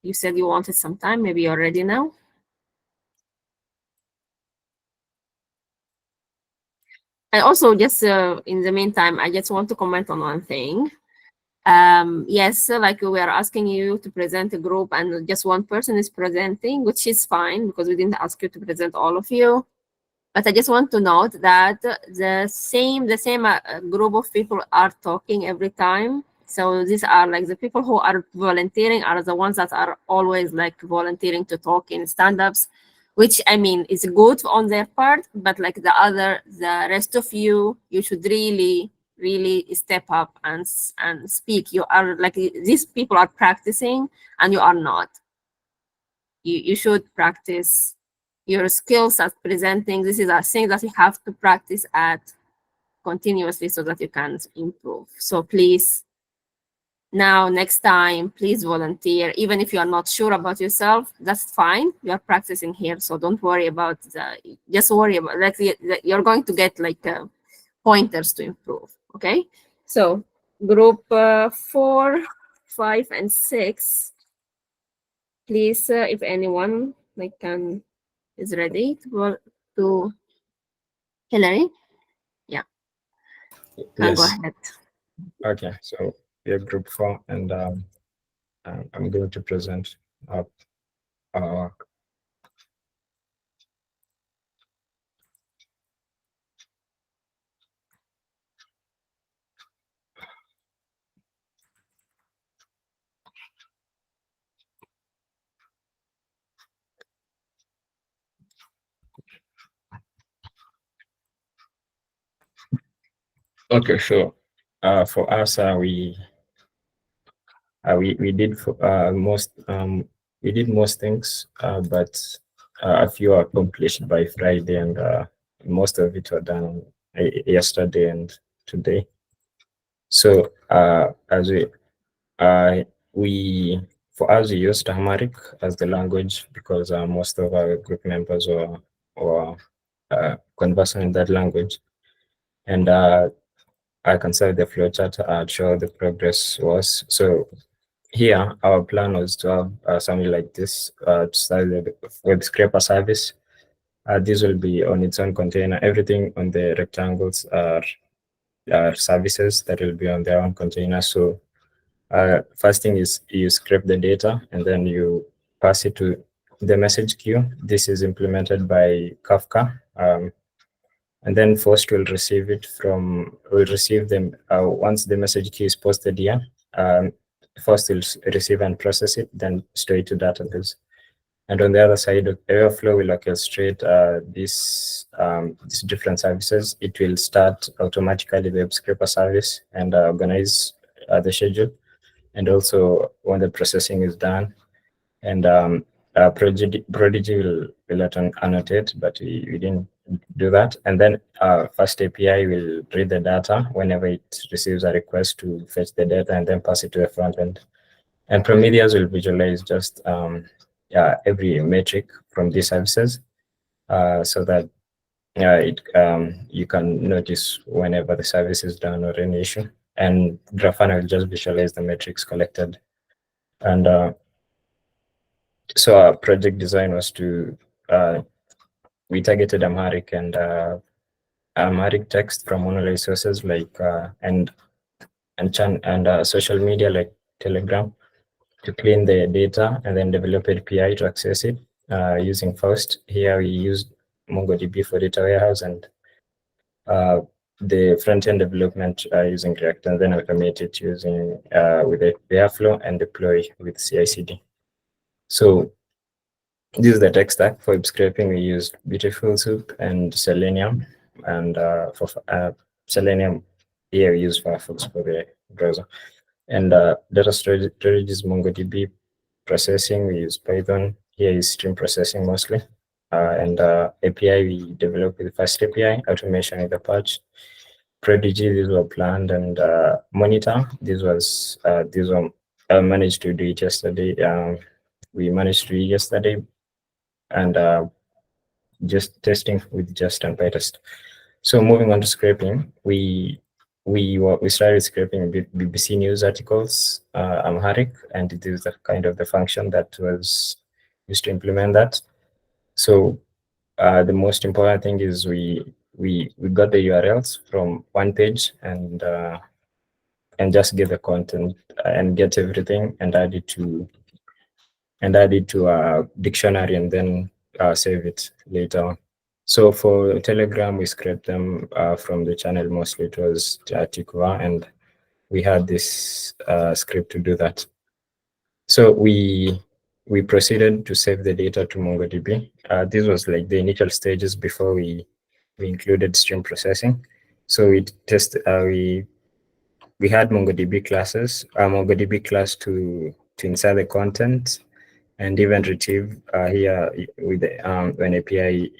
you said you wanted some time. Maybe you're ready now. And also, just in the meantime, I just want to comment on one thing. Yes, we are asking you to present a group and just one person is presenting, which is fine because we didn't ask you to present all of you. But I just want to note that the same group of people are talking every time. So these are the people who are volunteering are the ones that are always volunteering to talk in stand-ups, which I mean is good on their part, but the rest of you should really step up and speak. You are these people are practicing and you are not. You should practice your skills at presenting. This is a thing that you have to practice at continuously so that you can improve. So please, now, next time, please volunteer. Even if you are not sure about yourself, that's fine. You are practicing here, so don't worry about just worry about you're going to get pointers to improve. Okay, so group 4, 5, and 6. Please, if anyone is ready to go to Hillary. Yeah. Can go ahead. Okay, so we are group 4, and I'm going to present up our work. Okay, so for us, we did most things, but a few are accomplished by Friday, and most of it were done yesterday and today. So as we used Amharic as the language because most of our group members were conversing in that language, and I can say the flowchart to show the progress was. So here, our plan was to have something like this to start the web scraper service. This will be on its own container. Everything on the rectangles are services that will be on their own container. So first thing is you scrape the data and then you pass it to the message queue. This is implemented by Kafka. And then First will receive them once the message queue is posted here. First will receive and process it, then straight to database. And on the other side, Airflow will orchestrate these different services. It will start automatically the web scraper service and organize the schedule, and also when the processing is done. And Prodigy will annotate, but we didn't do that. And then Fast API will read the data whenever it receives a request to fetch the data and then pass it to the front end. And Prometheus will visualize just every metric from these services so that you can notice whenever the service is done or any issue. And Grafana will just visualize the metrics collected. And so our project design was to we targeted Amharic and Amharic text from online sources like and social media like Telegram to clean the data and then develop API to access it using Faust. Here we used MongoDB for data warehouse and the front-end development using React, and then automate it using with Airflow and deploy with CI/CD. So this is the tech stack. For web scraping, we used Beautiful Soup and Selenium, and for Selenium, here we use Firefox for the browser. And data storage is MongoDB. Processing, we use Python. Here is stream processing mostly. And API, we develop with Fast API, automation with Apache. Prodigy, these were planned, and Monitor, these were I managed to do it yesterday. We managed to do it yesterday, and just testing with Just and PyTest. So moving on to scraping, we started scraping BBC News articles, Amharic, and it is the kind of the function that was used to implement that. So the most important thing is we got the URLs from one page and just get the content and get everything and add it to a dictionary and then save it later on. So for Telegram, we scraped them from the channel mostly. It was Tikva, and we had this script to do that. So we proceeded to save the data to MongoDB. This was like the initial stages before we included stream processing. So we had MongoDB classes, MongoDB class to insert the content, and even retrieve here with the, when API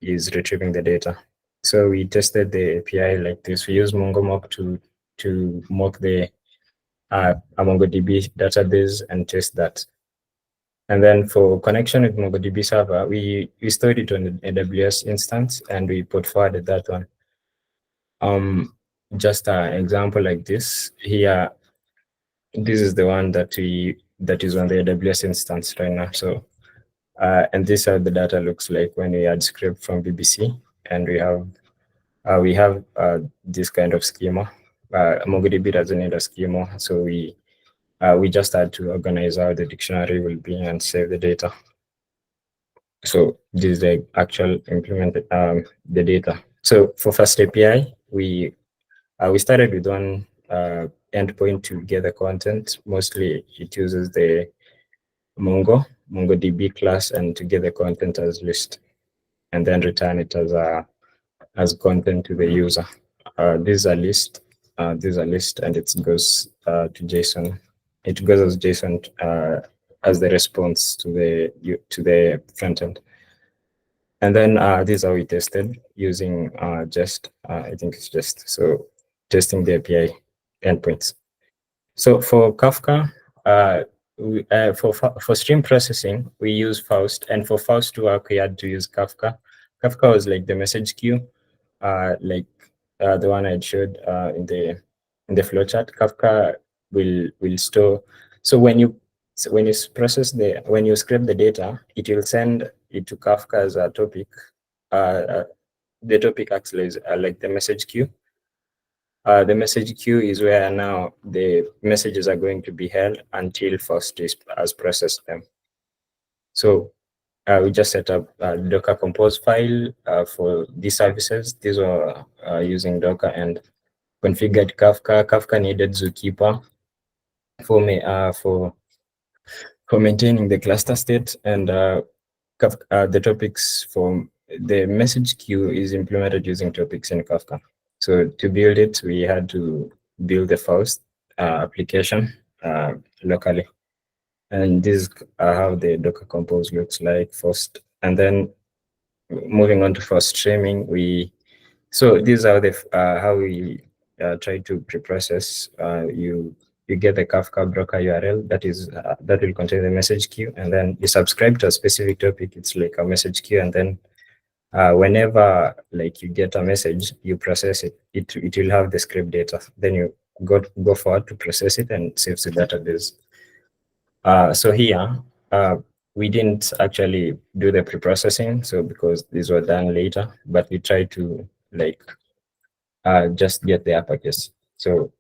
is retrieving the data. So we tested the API like this. We use MongoMock to mock the MongoDB database and test that. And then for connection with MongoDB server, we stored it on the AWS instance and we put forwarded that one. Just an example like this here. This is the one that is on the AWS instance right now. So, and this is how the data looks like when we add script from BBC, and we have this kind of schema. MongoDB doesn't need a schema, so we just had to organize how the dictionary will be and save the data. So this is the actual implemented the data. So for Fast API, we started with one endpoint to get the content. Mostly it uses the MongoDB class and to get the content as list, and then return it as content to the user. This is a list. And it goes to JSON. It goes as JSON as the response to the front end. And then this is how we tested using Just. I think it's Just. So testing the API endpoints. So for Kafka, for stream processing, we use Faust, and for Faust to work, we had to use Kafka. Kafka was like the message queue, like the one I showed in the flowchart. Kafka will store. So when you scrape the data, it will send it to Kafka as a topic. The topic acts like the message queue. The message queue is where now the messages are going to be held until Faust has processed them. So we just set up a Docker Compose file for these services. These are using Docker and configured Kafka. Kafka needed Zookeeper for maintaining the cluster state, and the topics for the message queue is implemented using topics in Kafka. So to build it, we had to build the Faust application locally. And this is how the Docker Compose looks like first. And then moving on to for streaming, so these are the how we try to preprocess. You get the Kafka broker URL that will contain the message queue, and then you subscribe to a specific topic. It's like a message queue, and then whenever like you get a message, you process it. It will have the script data. Then you go forward to process it and save the database. So here, we didn't actually do the pre-processing, so because these were done later, but we tried to like just get the uppercase. So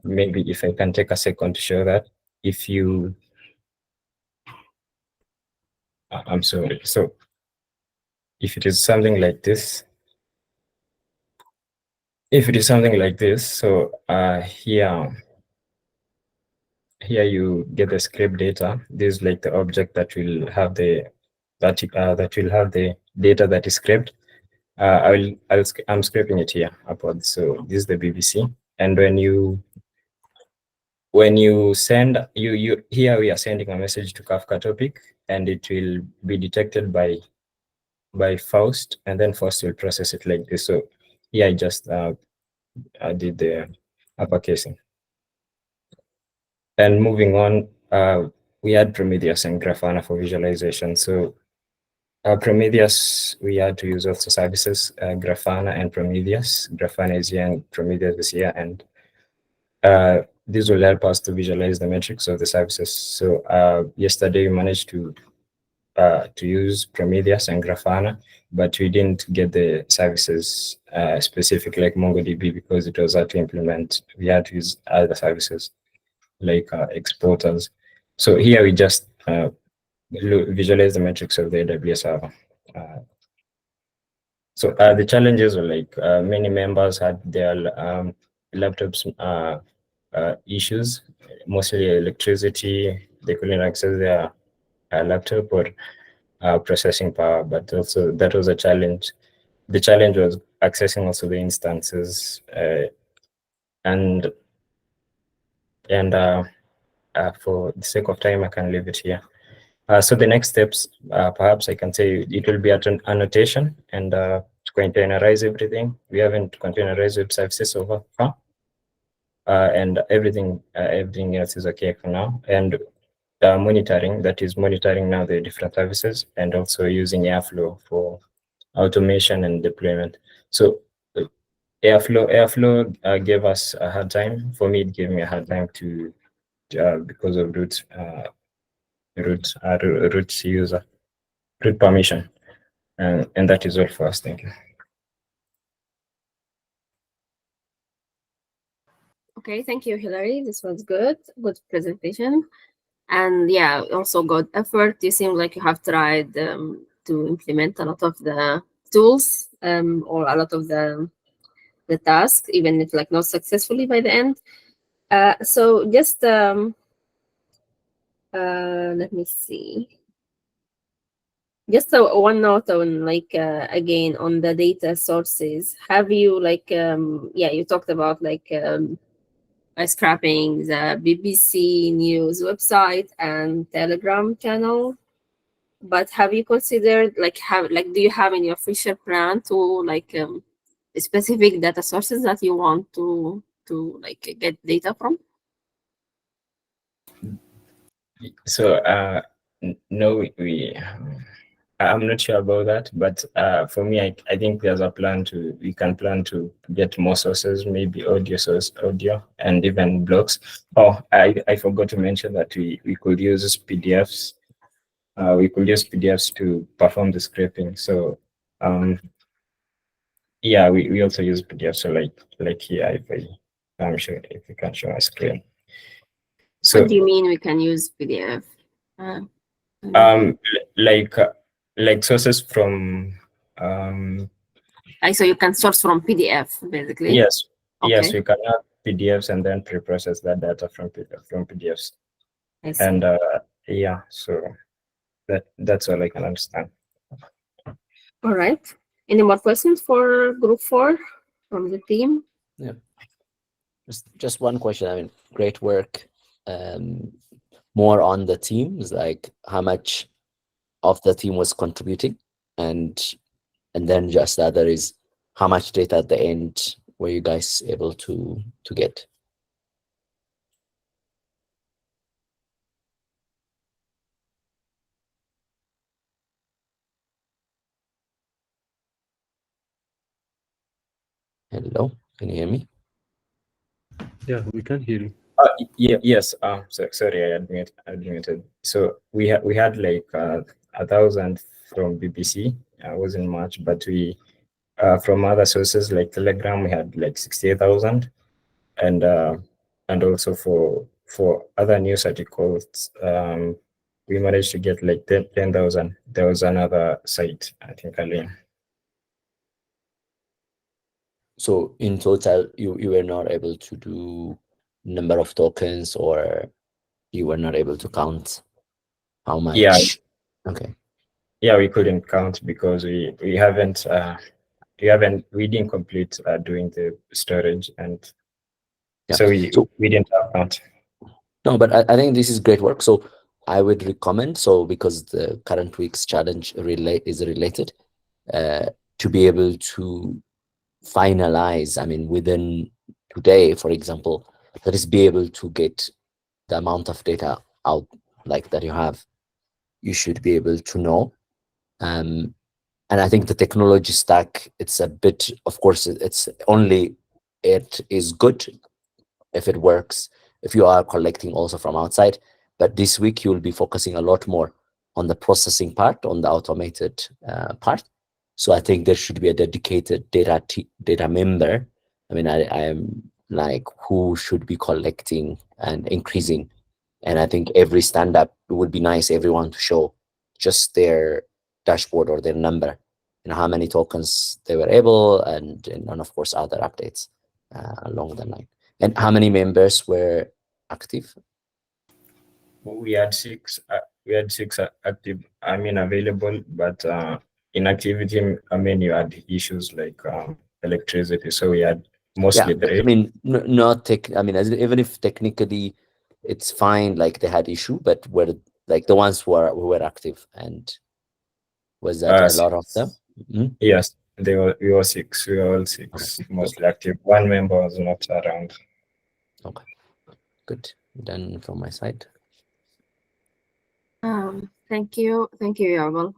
maybe if I can take a second to show that, if you, I'm sorry. So if it is something like this, so here you get the script data. This is like the object that will have the that will have the data that is scraped. I'm scraping it here upwards. So this is the BBC, and when you send here we are sending a message to Kafka topic, and it will be detected by Faust, and then Faust will process it like this. So here I just I did the uppercasing. And moving on, we had Prometheus and Grafana for visualization. So Prometheus, we had to use also services, Grafana and Prometheus. Grafana is here and Prometheus is here, and this will help us to visualize the metrics of the services. So yesterday we managed to use Prometheus and Grafana, but we didn't get the services specific like MongoDB because it was hard to implement. We had to use other services like exporters. So here we just visualize the metrics of the AWS server. So the challenges were like many members had their laptops issues, mostly electricity. They couldn't access their laptop or processing power, but also that was a challenge. The challenge was accessing also the instances and for the sake of time, I can leave it here. So the next steps, perhaps I can say it will be at an annotation and to containerize everything. We haven't containerized web services so far, and everything else is okay for now. And monitoring, that is monitoring now the different services, and also using Airflow for automation and deployment. So Airflow gave us a hard time. For me, it gave me a hard time to because of root user root permission, and that is all for us. Thank you. Okay, thank you, Hilary. This was good presentation, and yeah, also good effort. You seem like you have tried to implement a lot of the tools or a lot of the tasks, even if like not successfully by the end. So just let me see. Just one note on like again on the data sources. Have you like yeah, you talked about like scrapping the BBC News website and Telegram channel, but have you considered like do you have any official plan to like specific data sources that you want to like get data from? So no, I'm not sure about that, but for me, I think there's a plan we can plan to get more sources, maybe audio, and even blogs. Oh, I forgot to mention that we could use PDFs. We could use PDFs to perform the scraping. So yeah, we also use PDFs. So like here, I'm sure if we can show a screen. So what do you mean we can use PDF? Like sources from so you can source from PDF basically. Yes. Okay. Yes, we can have PDFs and then pre-process that data from PDFs. I see. And yeah, so that's all I can understand. All right. Any more questions for group 4 from the team? Yeah. Just one question. I mean, great work. more on the teams, like how much of the team was contributing, and then just the other is how much data at the end were you guys able to get. Hello, can you hear me? Yeah, we can hear you. Yes. Sorry, I admitted. So we had like 1,000 from BBC. Wasn't much, but we from other sources like Telegram we had like 68,000, and also for other news articles we managed to get like 10,000. There was another site, I think, earlier. So in total, you were not able to do number of tokens, or you were not able to count how much? Yeah. Okay. Yeah, we couldn't count because we didn't complete doing the storage, and Yeah. so we didn't have count. No, but I think this is great work. So I would recommend, so because the current week's challenge is related, to be able to finalize, I mean, within today, for example, that is be able to get the amount of data out like that you have, you should be able to know. And I think the technology stack, it's a bit, of course, it is good if it works, if you are collecting also from outside. But this week you will be focusing a lot more on the processing part, on the automated part. So I think there should be a dedicated data member. I mean, I am like, who should be collecting and increasing. And I think every stand-up, it would be nice everyone to show just their dashboard or their number, how many tokens they were able, and of course other updates along the line. And how many members were active? We had six. We had six active. I mean, available, but inactivity. I mean, you had issues like electricity, so we had mostly three. I mean, not tech. I mean, even if technically it's fine, like they had issue, but were like the ones who were active, and was that a lot of them? Mm-hmm. Yes, we were six. We were all six, mostly active. One member was not around. Okay, good. Done from my side. Thank you, Yabal.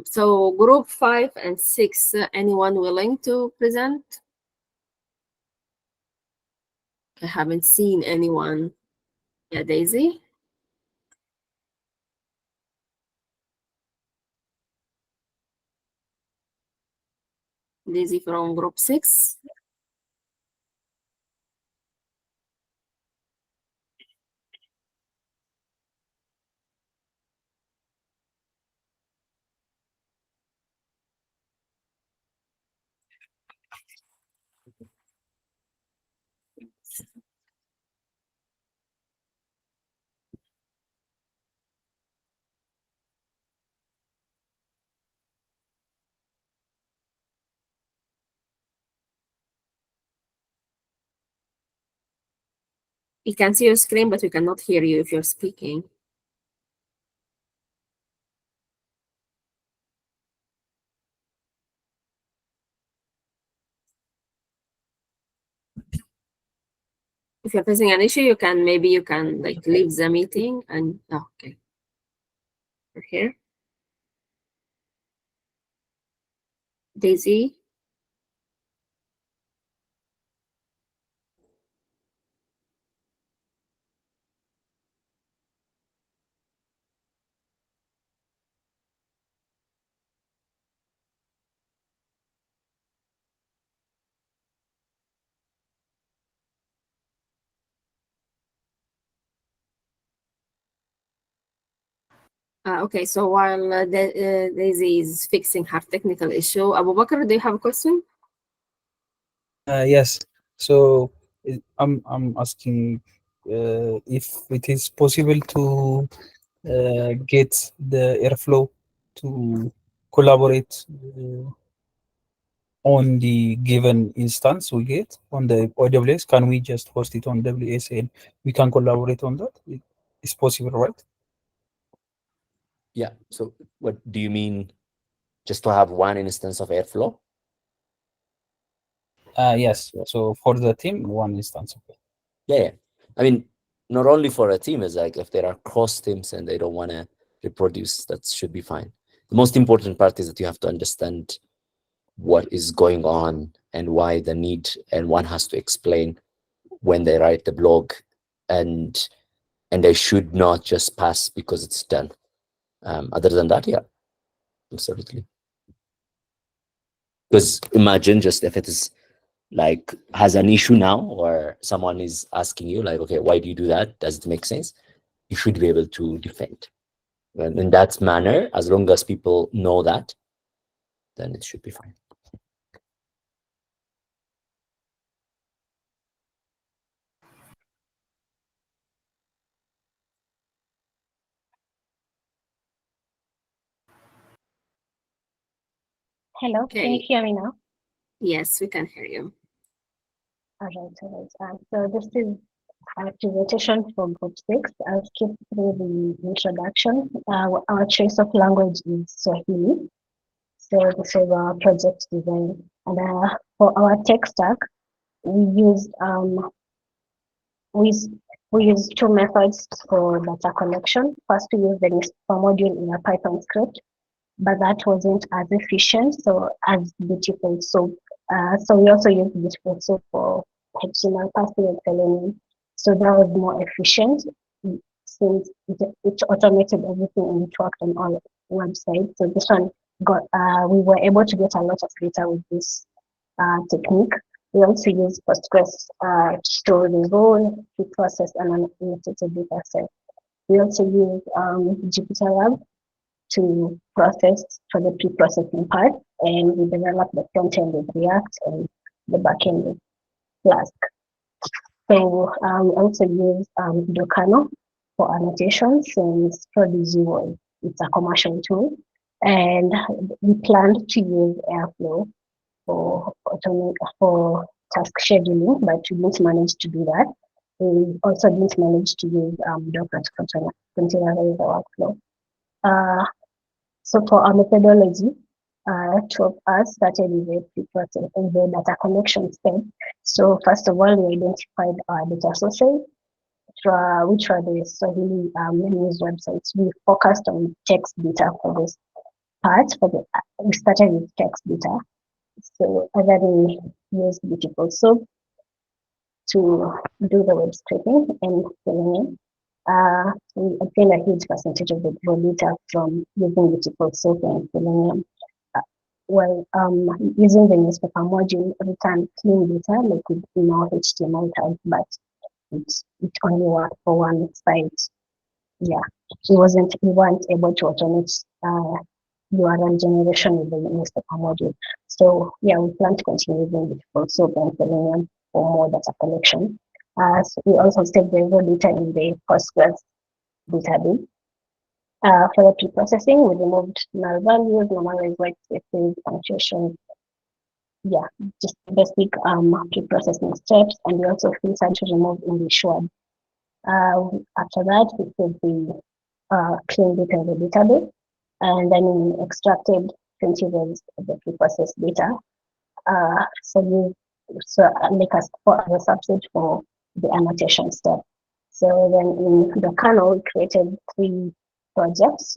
So group 5 and 6, anyone willing to present? I haven't seen anyone. Yeah, Daisy. Daisy from group 6. We can see your screen, but we cannot hear you if you're speaking. If you're facing an issue, maybe you can like leave the meeting and okay. You're here. Daisy. Okay, so while Daisy is fixing her technical issue, Abu Bakr, do you have a question? Yes. So I'm asking if it is possible to get the Airflow to collaborate on the given instance we get on the AWS, can we just host it on WS and we can collaborate on that? It's possible, right? Yeah. So what do you mean? Just to have one instance of Airflow? Yes. So for the team, one instance. Yeah. I mean, not only for a team, is like if there are cross teams and they don't want to reproduce, that should be fine. The most important part is that you have to understand what is going on and why the need, and one has to explain when they write the blog, and they should not just pass because it's done. Other than that, yeah, absolutely. Because imagine just if it is like has an issue now, or someone is asking you like, okay, why do you do that? Does it make sense? You should be able to defend. And in that manner, as long as people know that, then it should be fine. Hello, can you Okay. hear me now? Yes, we can hear you. All right. So this is a presentation for Group 6. I'll skip through the introduction. Our choice of language is Swahili. So this is our project design. And for our tech stack, we used we use two methods for data collection. First, we use the newspaper module in a Python script, but that wasn't as efficient, so as beautiful soap. So we also use beautiful soap for HTML parsing and selenium. So that was more efficient since it automated everything and it worked on all websites. So this one got we were able to get a lot of data with this technique. We also use Postgres to store the role, to process and annotated data set. We also use Jupyter to process for the pre-processing part, and we develop the front end with React and the back end with Flask. So we also use Docano for annotations, since Prodigy it's a commercial tool, and we planned to use Airflow for task scheduling, but we didn't manage to do that. We also didn't manage to use Docker to containerize the workflow. So for our methodology, two of us started with the data collection step. So first of all, we identified our data sources, which were the Swahili news websites. We focused on text data for this part. We started with text data. So then we used Beautiful Soap to do the web scraping and filling in. We obtained a huge percentage of the raw data from using Beautiful Soap and Selenium. Using the newspaper module, return clean data like with no HTML tags, but it only worked for one site. Yeah, we weren't able to automate URL generation with the newspaper module. So yeah, we plan to continue using Beautiful Soap and Selenium for more data collection. So we also save the raw data in the Postgres database. For the pre-processing, we removed null values, normalized white spaces, punctuation. Yeah, just basic pre-processing steps, and we also filtered to remove English words. After that, we put the clean data in the database, and then we extracted 20 rows of the pre-processed data. Make us for as a subset for the annotation step. So then in the kernel, we created 3 projects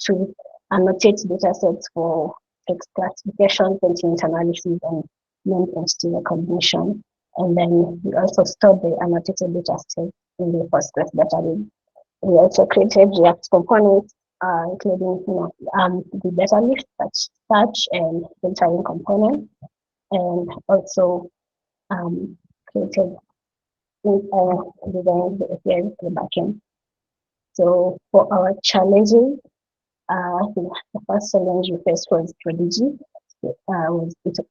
to annotate data sets for text classification, content analysis, and named entity recognition. And then we also stored the annotated data set in the Postgres database. We also created React components, including the data list, search and filtering components, and also created design the API for the backend. So for our challenges, the first challenge we faced was Prodigy.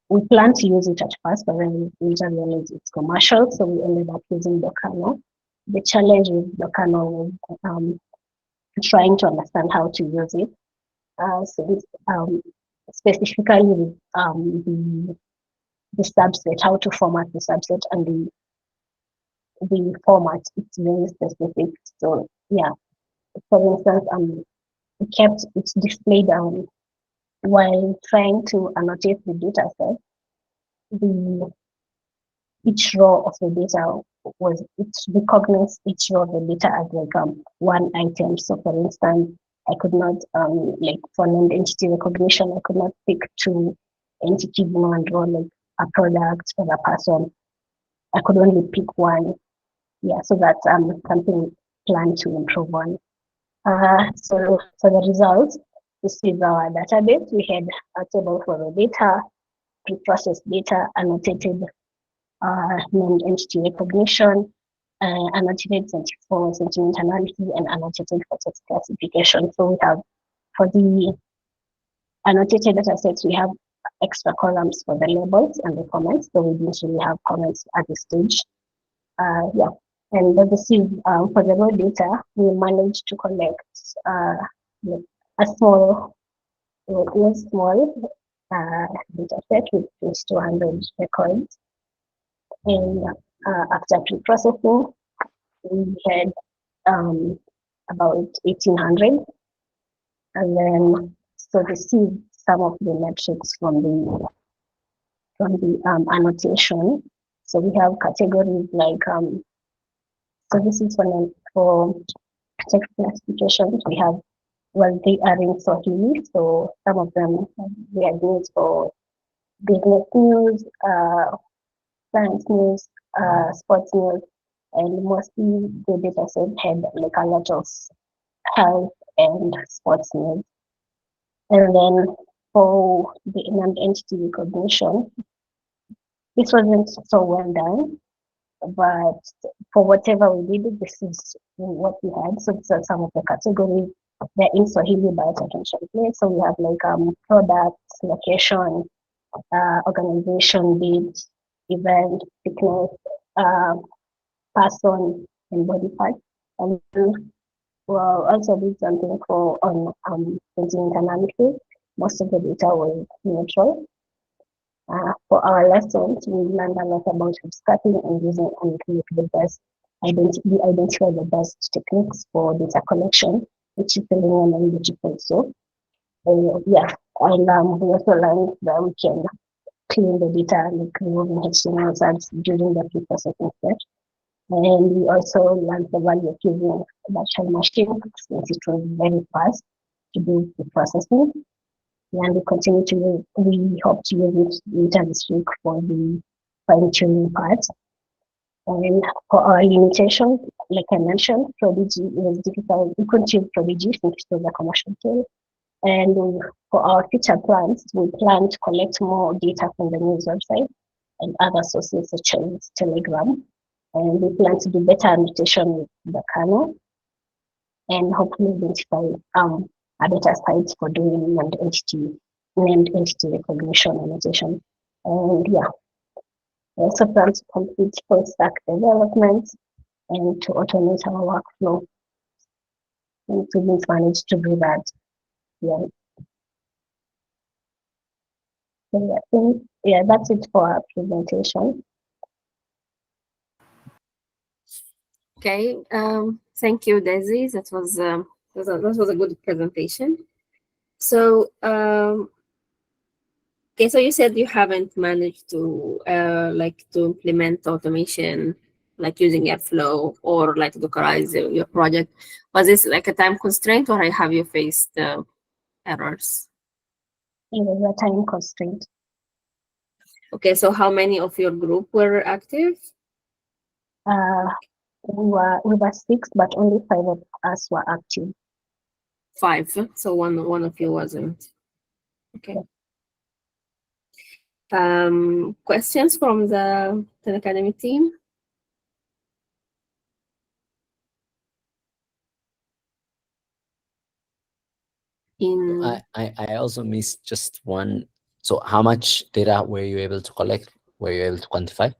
We planned to use it at first, but then we later realized it's commercial, so we ended up using Docano. The challenge with Docano was trying to understand how to use it. specifically with the subset, how to format the subset, and the format, it's very specific. So yeah, for instance, it kept its display down while trying to annotate the data set. Each row of the data it recognized each row of the data as like one item. So for instance, I could not like for named entity recognition, I could not pick two entities in one row, like a product or a person. I could only pick one. Yeah, so that's something planned to improve on. So for the results, this is our database. We had a table for the data, pre-processed data, annotated named entity recognition, annotated for sentiment analysis, and annotated for text classification. So we have, for the annotated data sets, we have extra columns for the labels and the comments. So we didn't really have comments at this stage. Yeah, and this is for the raw data, we managed to collect a small data set with just 200 records. And after pre-processing, we had about 1,800. And then, so this is some of the metrics from the annotation. So we have categories like, so this is for text classifications. We have, well, they are in Swahili, so some of them we are used for business news, science news, sports news, and mostly the data set had like a lot of health and sports news. And then for the named entity recognition, this wasn't so well done, but for whatever we did, this is what we had. So these are some of the categories. They're in Swahili, but I can translate. So we have like products, location, organization, date, event, sickness, person, and body part. And well, also did something on sentiment analysis. Most of the data was neutral. For our lessons, we learned a lot about abstracting and using the best identify the best techniques for data collection, which is the linear and digital. So yeah, and we also learned that we can clean the data, like removing HTML tags during the pre-processing step. And we also learned the value of using virtual machine since it was very fast to do the processing. And we hope to use it later this week for the fine-tuning part. And for our limitations, like I mentioned, Prodigy was difficult. We couldn't use Prodigy since it was a commercial tool. And for our future plans, we plan to collect more data from the news website and other sources such as Telegram. And we plan to do better annotation with the kernel and hopefully identify a better site for doing named entity recognition annotation. And yeah, we also plan to complete full stack development and to automate our workflow. And we didn't manage to do that. Yeah. So I think, yeah, that's it for our presentation. Okay, thank you, Daisy. That was a good presentation. So, okay, so you said you haven't managed to to implement automation, like using Airflow or like Dockerize your project. Was this like a time constraint, or have you faced errors? It was a time constraint. Okay, so how many of your group were active? We were 6, but only 5 of us were active. 5, so one of you wasn't. Okay. Questions from the Academy team? I also missed just one. So how much data were you able to collect? Were you able to quantify?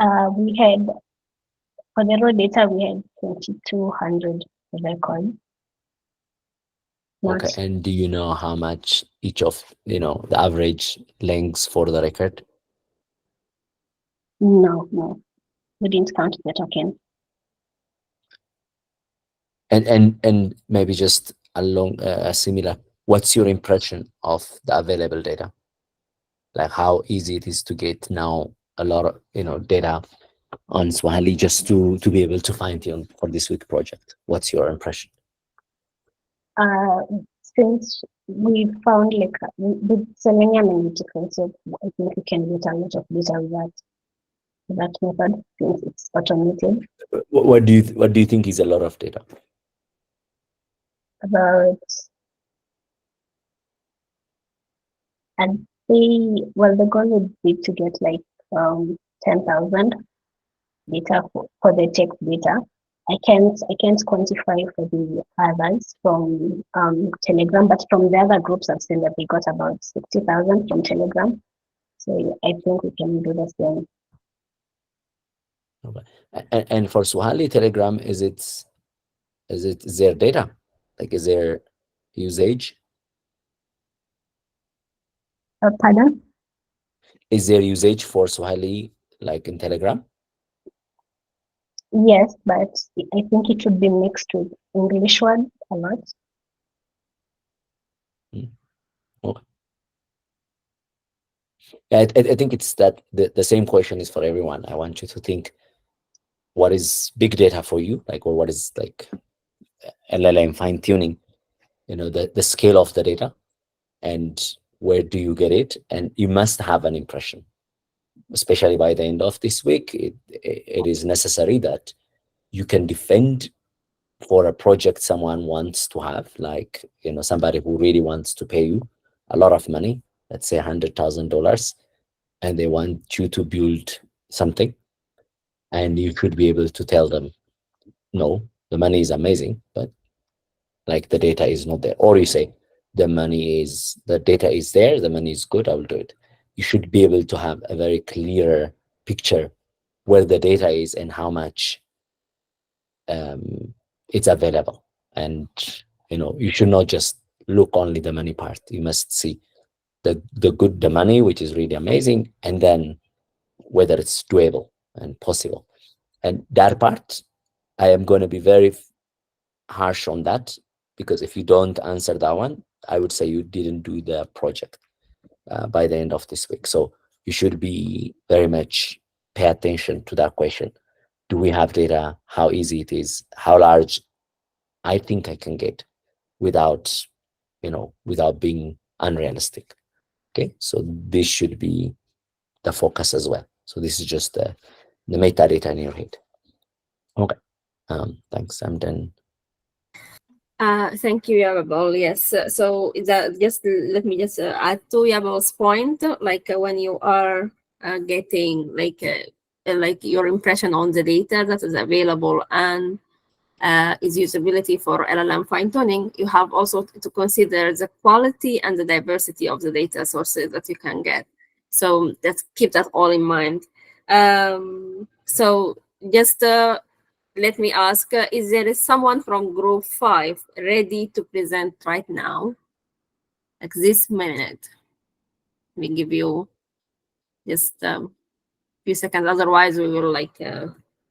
We had, for the raw data, we had 2,200 records. Not. Okay, and do you know how much each of, the average lengths for the record? No. We didn't count the token. And maybe just along a similar, what's your impression of the available data? Like how easy it is to get now a lot of, data on Swahili just to be able to fine tune for this week project. What's your impression? Since we found with Selenium and Utica, so I think we can get a lot of data with that method since it's automated. What do you think is a lot of data? About, and the goal would be to get 10,000 data for the text data. I can't quantify for the others from Telegram, but from the other groups I've seen that we got about 60,000 from Telegram. So I think we can do the same. Okay. And for Swahili Telegram, is their data? Like, is there usage? Pardon? Is there usage for Swahili like in Telegram? Yes, but I think it should be mixed with English word a lot. Okay. I think it's that the same question is for everyone. I want you to think, what is big data for you? Or what is LLM fine tuning? The scale of the data, and where do you get it? And you must have an impression, especially by the end of this week. It is necessary that you can defend for a project someone wants to have, somebody who really wants to pay you a lot of money, let's say $100,000, and they want you to build something, and you could be able to tell them, no, the money is amazing, but the data is not there. Or you say, the data is there, the money is good, I will do it. You should be able to have a very clear picture where the data is and how much it's available. And you should not just look only the money part. You must see the money, which is really amazing, and then whether it's doable and possible. And that part, I am going to be very harsh on that, because if you don't answer that one, I would say you didn't do the project by the end of this week. So you should be very much pay attention to that question. Do we have data? How easy it is? How large I think I can get without being unrealistic. Okay, so this should be the focus as well. So this is just the metadata in your head. Okay, thanks. I'm done. Thank you, Yabal. Yes. So just let me just add to Yabal's point. When you are getting your impression on the data that is available and its usability for LLM fine tuning, you have also to consider the quality and the diversity of the data sources that you can get. So keep that all in mind. So just let me ask, is there someone from group 5 ready to present right now? This minute. We give you just a few seconds. Otherwise, we will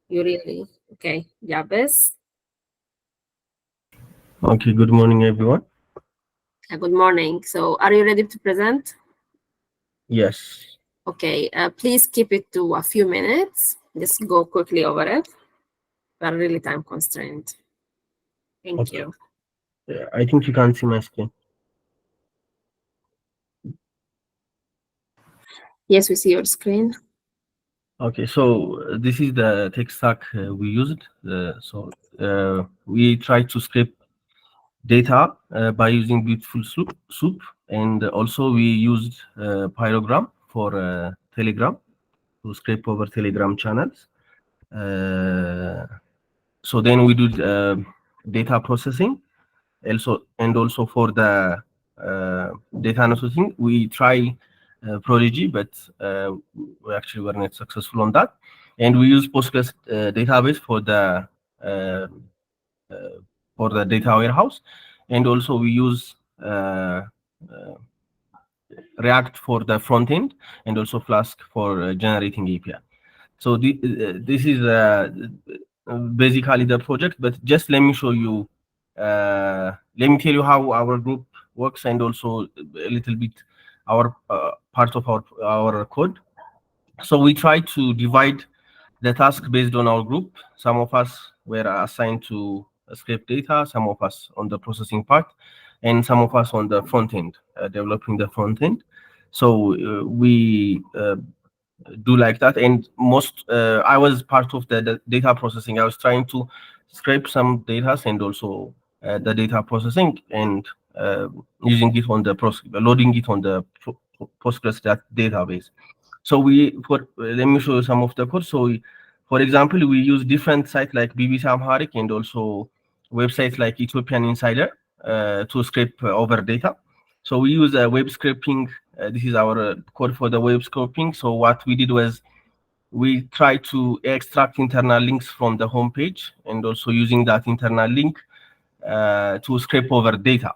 you really, okay, Jabez. Okay, good morning, everyone. Good morning. So are you ready to present? Yes. Okay, please keep it to a few minutes. Just go quickly over it. We're really time constrained. Thank you. I think you can see my screen. Yes, we see your screen. Okay, so this is the tech stack we used. We tried to scrape data by using Beautiful Soup, and also we used Pyrogram for Telegram to scrape over Telegram channels. So then we do data processing, also for the data analyzing, we try Prodigy, but we actually were not successful on that. And we use Postgres database for the data warehouse. and also we use React for the front end, and also Flask for generating API. So this is basically the project, but just let me show you, let me tell you how our group works, and also a little bit our part of our code. So we try to divide the task based on our group. Some of us were assigned to scrape data, some of us on the processing part, and some of us on the front end, developing the front end. So we do like that. And I was part of the data processing. I was trying to scrape some data and also the data processing, and using it on the loading it on the Postgres database. So let me show you some of the code. So for example, we use different sites like BBC Amharic and also websites like Ethiopian Insider to scrape over data. So we use web scraping. This is our code for the web scraping. So what we did was we tried to extract internal links from the homepage, and also using that internal link to scrape over data.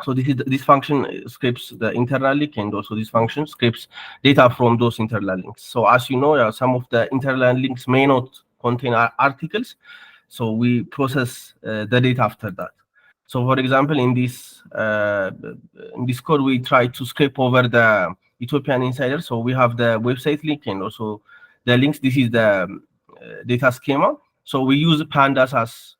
So this function scrapes the internal link, and also this function scrapes data from those internal links. So as you know, some of the internal links may not contain articles, so we process the data after that. So for example, in this code, we try to scrape over the Ethiopian Insider. So we have the website link and also the links. This is the data schema. So we use pandas as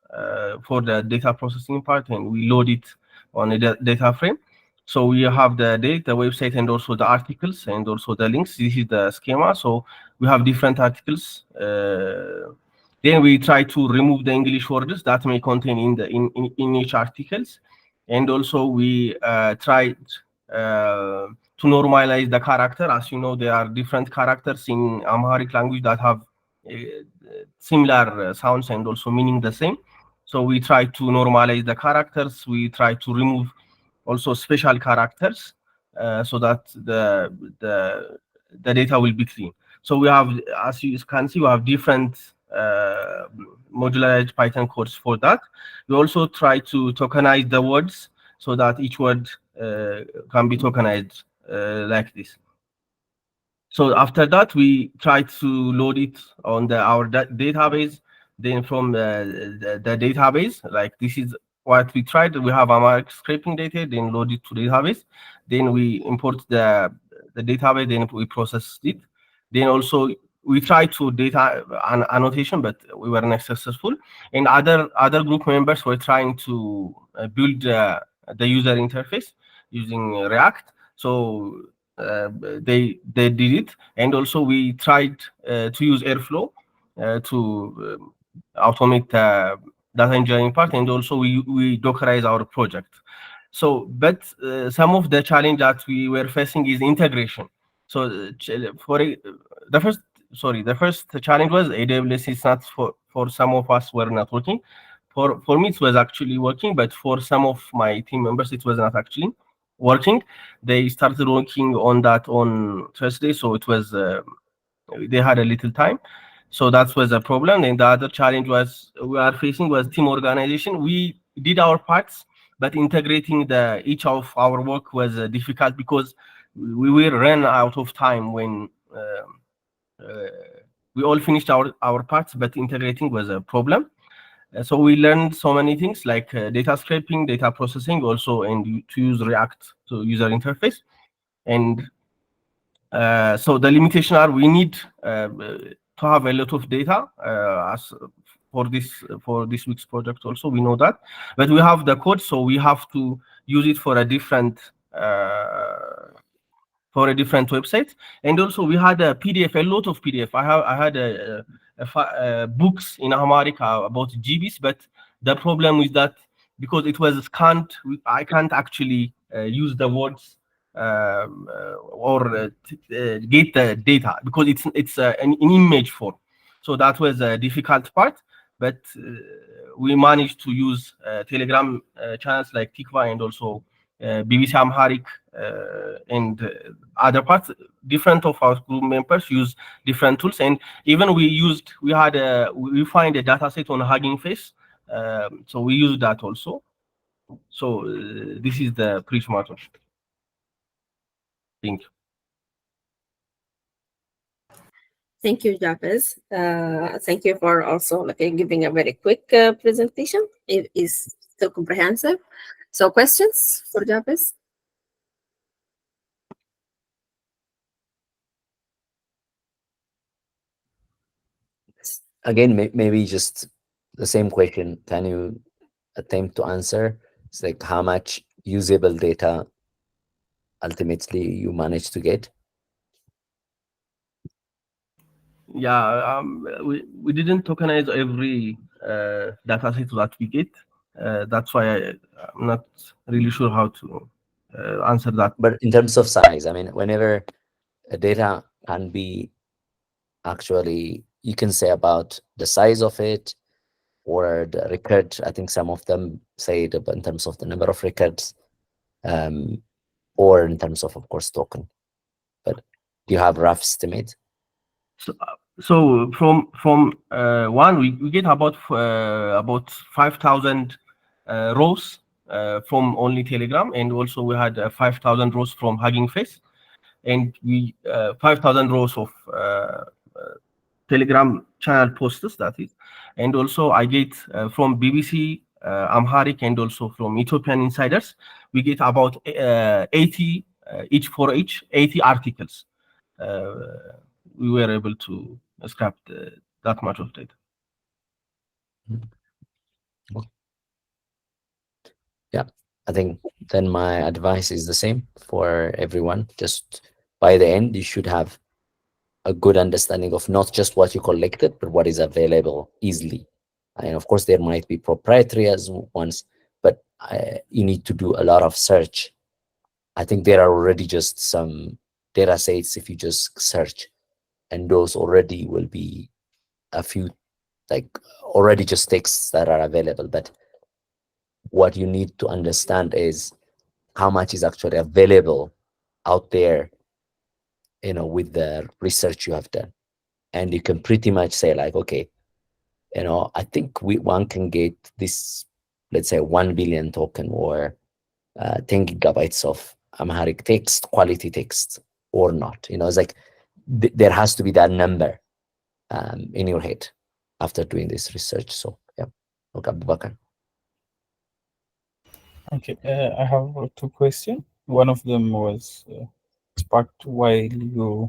for the data processing part, and we load it on a data frame. So we have the data, website, and also the articles, and also the links. This is the schema. So we have different articles. Then we try to remove the English words that may contain in each articles, and also we tried to normalize the character. As you know, there are different characters in Amharic language that have similar sounds and also meaning the same. So we try to normalize the characters. We try to remove also special characters so that the data will be clean. So we have, as you can see, we have different modularized Python codes for that. We also try to tokenize the words so that each word can be tokenized like this. So after that, we try to load it on our database. Then from the database, like this is what we tried. We have Amharic scraping data, then load it to database. Then we import the database, then we process it. Then also we tried to data annotation, but we were not successful. And other group members were trying to build the user interface using React. So they did it. And also we tried to use Airflow to automate the data engineering part, and also we Dockerize our project. So, but some of the challenge that we were facing is integration. So the first challenge was AWS is not for some of us were not working. For me, it was actually working, but for some of my team members, it was not actually working. They started working on that on Thursday, so it was they had a little time. So that was a problem. And the other challenge we are facing was team organization. We did our parts, but integrating each of our work was difficult because we will run out of time when we all finished our parts, but integrating was a problem. So we learned so many things like data scraping, data processing, also, and to use React to user interface. And so the limitation are we need to have a lot of data as for this week's project. Also, we know that, but we have the code, so we have to use it for a different website. And also we had a PDF, a lot of PDF. I had books in Amharic about GBs, but the problem is that because it was scanned, I can't actually use the words or get the data because it's an image form. So that was a difficult part, but we managed to use Telegram channels like Tikva and also BBC Amharic and other parts. Different of our group members use different tools, and even we find a data set on Hugging Face, so we use that also. So this is the pre-smarter. Thank you. Thank you, Jabez. Thank you for also giving a very quick presentation. It is still comprehensive. So questions for Jabez? Again, maybe just the same question. Can you attempt to answer? It's like how much usable data ultimately you manage to get? Yeah, we didn't tokenize every data set that we get. That's why I'm not really sure how to answer that. But in terms of size, I mean, whenever a data can be actually, you can say about the size of it or the record. I think some of them say it in terms of the number of records, or in terms of course, token. But do you have rough estimate? So from one, we get about 5,000 rows from only Telegram, and also we had 5,000 rows from Hugging Face, and we 5,000 rows of Telegram channel posts, that is, and also I get from BBC Amharic and also from Ethiopian insiders, we get about 80 80 articles. We were able to scrap that much of data. Yeah, I think then my advice is the same for everyone. Just by the end, you should have a good understanding of not just what you collected, but what is available easily. And of course, there might be proprietary as ones, but you need to do a lot of search. I think there are already just some data sets if you just search, and those already will be a few, like already just texts that are available. But what you need to understand is how much is actually available out there, with the research you have done. And you can pretty much say like, okay, I think one can get this, let's say 1 billion token or 10 gigabytes of Amharic text, quality text or not. It's like there has to be that number in your head after doing this research. So yeah. Okay, Abubakar. Okay, I have two questions. One of them was sparked while you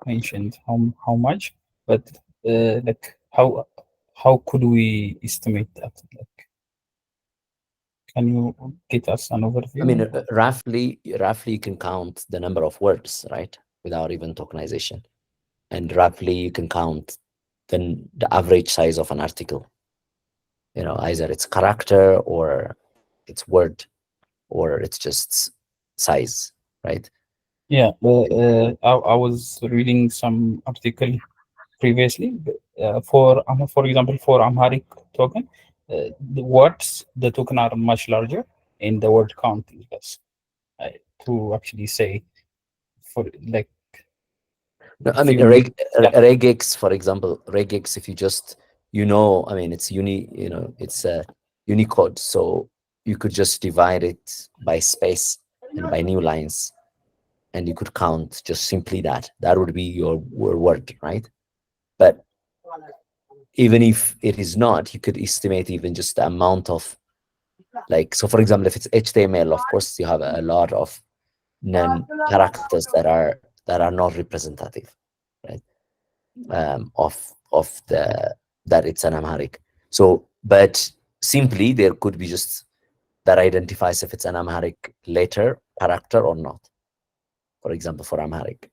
mentioned how much, but like how could we estimate that? Like, can you get us an overview? I mean, roughly you can count the number of words, right, without even tokenization, and roughly you can count the average size of an article. Either it's character or it's word or it's just size, right? Yeah, well, I was reading some article previously for example, for Amharic token, the token are much larger and the word count is less. To actually say, for like, No, I mean, regex, for example, regex, if you just, I mean, it's it's a Unicode, so you could just divide it by space and by new lines, and you could count just simply that. That would be your word, right? But even if it is not, you could estimate even just the amount of, like, so for example, if it's HTML, of course, you have a lot of non-characters that are not representative, right? Of that it's an Amharic. So, but simply there could be just that identifies if it's an Amharic letter, character or not. For example, for Amharic.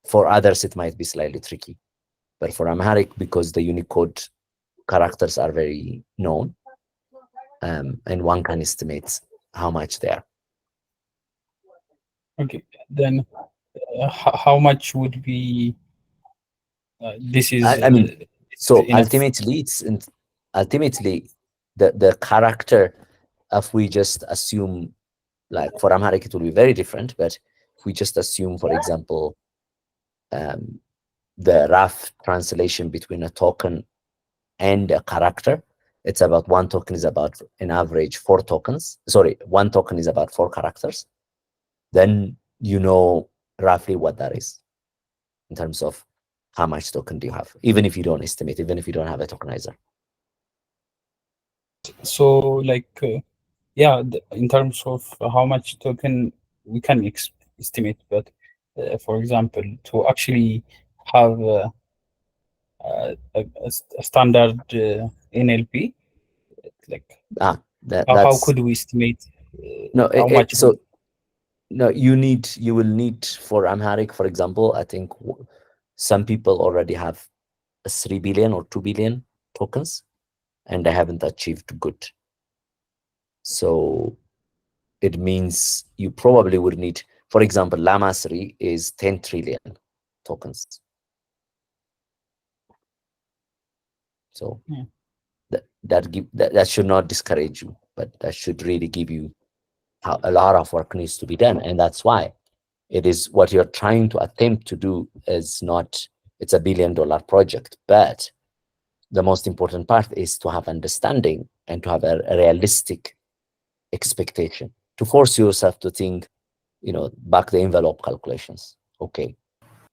For others, it might be slightly tricky. But for Amharic, because the Unicode characters are very known, and one can estimate how much they are. Okay, then how much would be this is I mean, so ultimately the character, if we just assume, like for Amharic it will be very different, but if we just assume, for example, the rough translation between a token and a character, it's about one token is about an average 4 tokens. Sorry, one token is about 4 characters. Then you know roughly what that is in terms of how much token do you have, even if you don't estimate, even if you don't have a tokenizer. So like, yeah, in terms of how much token we can estimate, but for example, to actually have a standard NLP, like how that's could we estimate no how much? so no, you will need for Amharic, for example. I think some people already have 3 billion or 2 billion tokens, and they haven't achieved good. So it means you probably would need, for example, Llama 3 is 10 trillion tokens. So that should not discourage you, but that should really give you how a lot of work needs to be done. And that's why it is what you're trying to attempt to do is not, it's a $1 billion project, but the most important part is to have understanding and to have a realistic expectation, to force yourself to think, back the envelope calculations. Okay,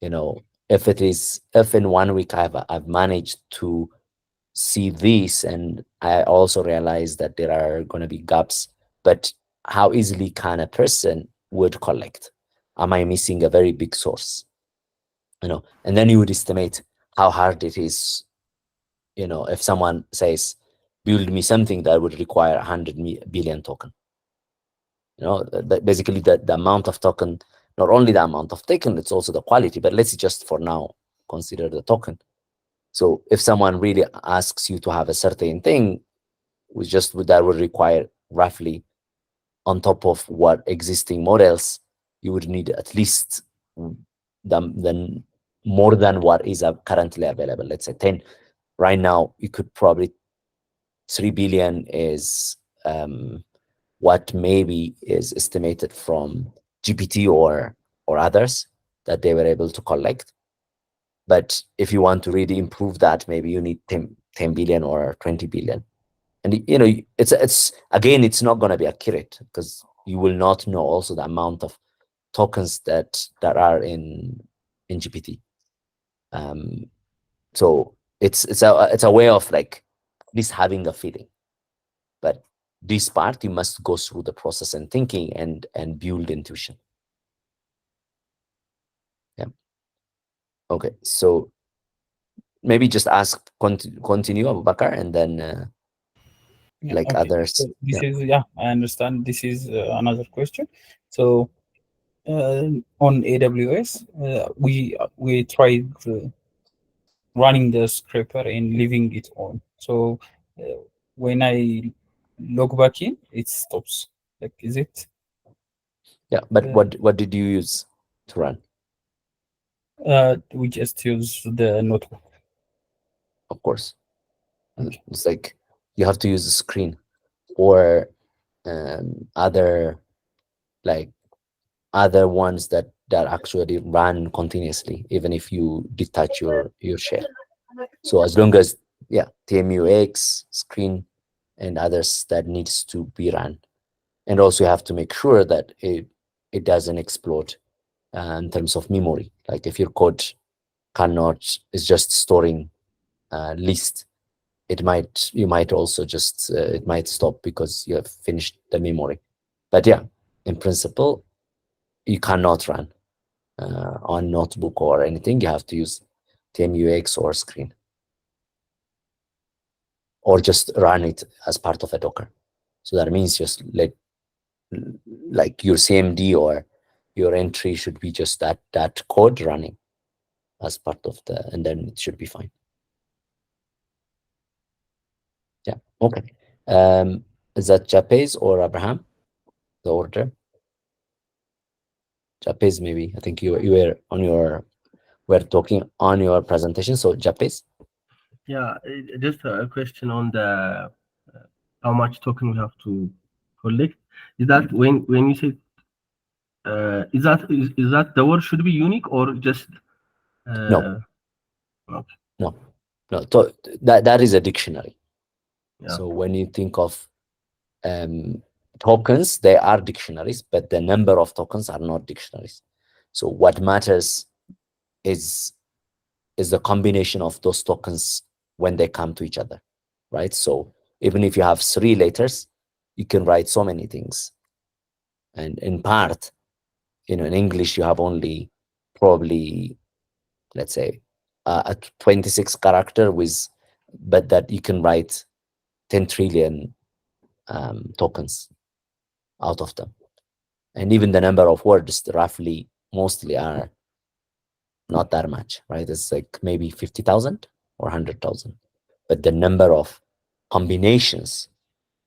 if in 1 week I've managed to see this, and I also realize that there are going to be gaps, but how easily can a person would collect? Am I missing a very big source? And then you would estimate how hard it is. If someone says, build me something that would require 100 billion token, basically the amount of token, not only the amount of token, it's also the quality, but let's just for now consider the token. So if someone really asks you to have a certain thing, that would require roughly, on top of what existing models, you would need at least more than what is currently available. Let's say 10. Right now, you could probably 3 billion is what maybe is estimated from GPT or others that they were able to collect. But if you want to really improve that, maybe you need 10 billion or 20 billion. And it's again, it's not going to be accurate because you will not know also the amount of tokens that are in GPT. So it's a way of like at least having a feeling. But this part, you must go through the process and thinking and build intuition. Yeah. Okay. So maybe just ask, continue, Abu Bakr, and then like okay. others. So this is, I understand. This is another question. So on AWS, we tried running the scraper and leaving it on. So when I log back in, it stops. Like, is it? Yeah, but what did you use to run? We just use the notebook. Of course. Okay. It's like you have to use the screen or other ones that actually run continuously, even if you detach your share. So as long as TMUX, screen, and others that needs to be run, and also you have to make sure that it doesn't explode in terms of memory. Like if your code is just storing list, you might also just it might stop because you have finished the memory. But yeah, in principle, you cannot run on notebook or anything. You have to use TMUX or screen, or just run it as part of a Docker. So that means just like your CMD or your entry should be just that code running as part of and then it should be fine. Yeah. Okay. Is that Japes or Abraham? The order? Japes, maybe. I think you were talking on your presentation. So Japes. Yeah, just a question on the how much token we have to collect. Is that when you say is that the word should be unique or just No. Okay. No. So that is a dictionary. Yeah. So when you think of tokens, they are dictionaries, but the number of tokens are not dictionaries. So what matters is the combination of those tokens when they come to each other, right? So even if you have 3 letters, you can write so many things. And in part, in English, you have only probably, let's say, a 26 character but that you can write 10 trillion tokens out of them. And even the number of words roughly mostly are not that much, right? It's like maybe 50,000 or 100,000. But the number of combinations.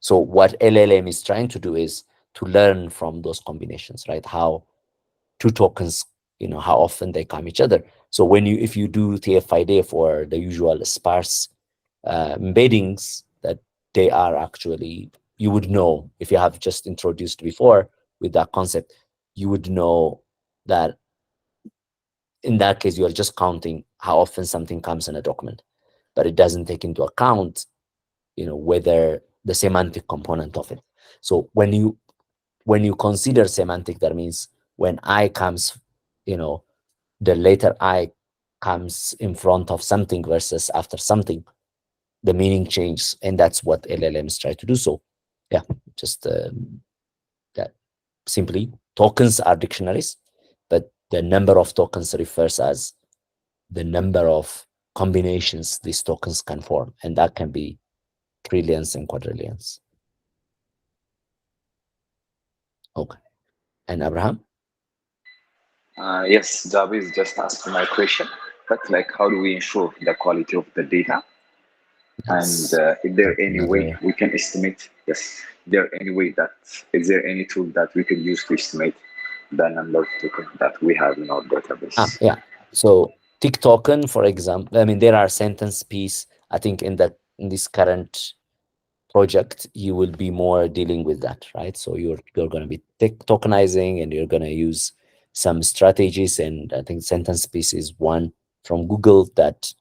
So what LLM is trying to do is to learn from those combinations, right? How 2 tokens, how often they come each other. So if you do TF-IDF or the usual sparse embeddings, that they are actually, you would know if you have just introduced before with that concept, you would know that in that case, you are just counting how often something comes in a document, but it doesn't take into account, whether the semantic component of it. So when you consider semantic, that means when I comes, the letter I comes in front of something versus after something, the meaning changes, and that's what LLMs try to do. So, yeah, just that simply tokens are dictionaries, but the number of tokens refers as the number of combinations these tokens can form, and that can be trillions and quadrillions. Okay, and Abraham? Yes, Javis just asked my question, but like, how do we ensure the quality of the data? That's And is there any way another. we can estimate? Yes, is there any tool that we can use to estimate the number of tokens that we have in our database? Yeah. So tick token, for example, I mean, there are sentence piece. I think in this current project, you will be more dealing with that, right? So you're going to be tokenizing, and you're going to use some strategies. And I think sentence piece is one from Google that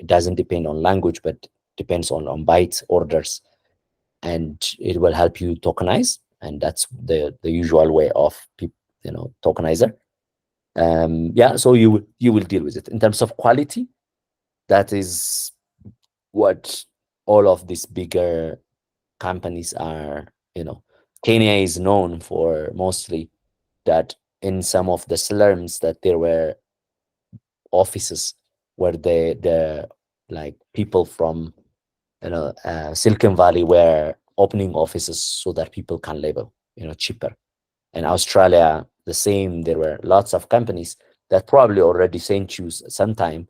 doesn't depend on language, but depends on byte orders, and it will help you tokenize. And that's the usual way of tokenizer. Yeah, so you will deal with it. In terms of quality, that is what all of these bigger companies are. Kenya is known for mostly that in some of the slums that there were offices where the like people from Silicon Valley were opening offices so that people can label cheaper. In Australia, the same. There were lots of companies that probably already sent you sometime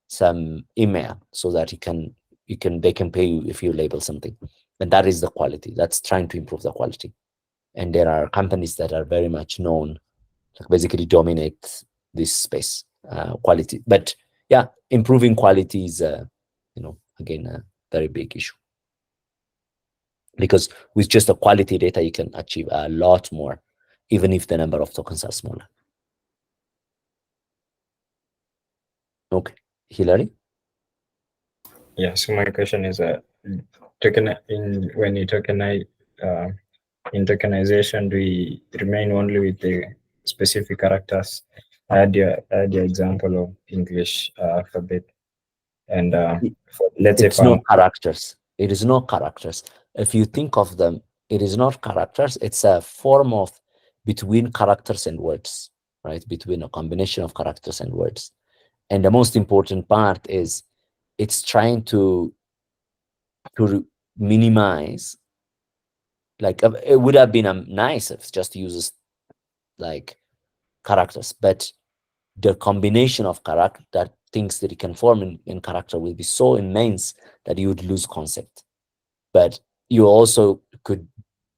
some email so that they can pay you if you label something. And that is the quality. That's trying to improve the quality. And there are companies that are very much known, like basically dominate this space, quality. But yeah, improving quality is, again, a very big issue. Because with just the quality data, you can achieve a lot more, even if the number of tokens are smaller. Okay, Hilary? Yeah, so my question is when you tokenize in tokenization, do we remain only with the specific characters? I had your example of English alphabet, and let's say It's not characters. It is not characters. If you think of them, it is not characters. It's a form of between characters and words, right? Between a combination of characters and words. And the most important part is it's trying to minimize. Like, it would have been nice if it just uses like characters, but the combination of character things that it can form in character will be so immense that you would lose concept. But you also could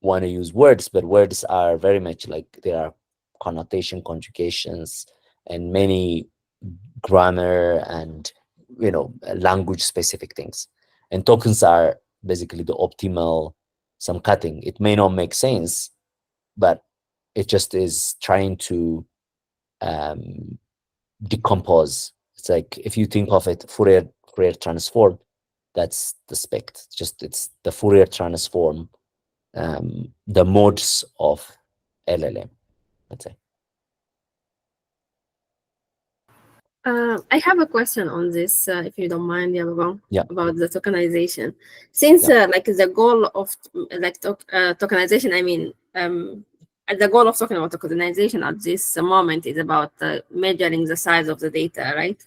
want to use words, but words are very much like there are connotation, conjugations, and many grammar and language specific things. And tokens are basically the optimal, some cutting. It may not make sense, but it just is trying to decompose. It's like, if you think of it, Fourier transform, That's the spec. It's the Fourier transform, the modes of LLM, let's say. I have a question on this, if you don't mind, Yalgo, Yeah. about the tokenization. Since like the goal of tokenization, I mean, the goal of talking about tokenization at this moment is about measuring the size of the data, right?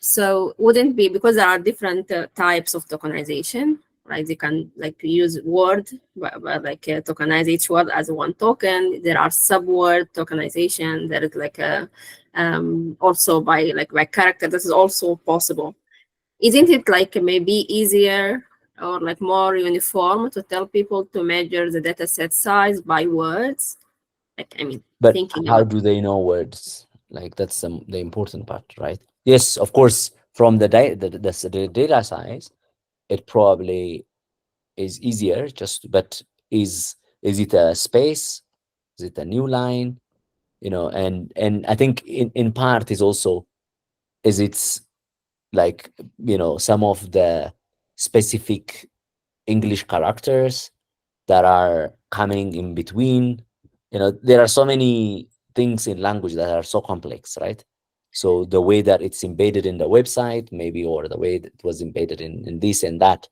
So wouldn't be, because there are different types of tokenization, right? You can like use word, but like tokenize each word as one token. There are subword tokenization. There is like a also by character. This is also possible. Isn't it like maybe easier or like more uniform to tell people to measure the data set size by words? Like, I mean, But thinking how about do they know words? Like that's the important part, right? Yes, of course, from the data size, it probably is easier. But is it a space? Is it a new line? You know, and I think in part is also, is it's like, you know, some of the specific English characters that are coming in between. You know, there are so many things in language that are so complex, right? So the way that it's embedded in the website, maybe, or the way that it was embedded in this and that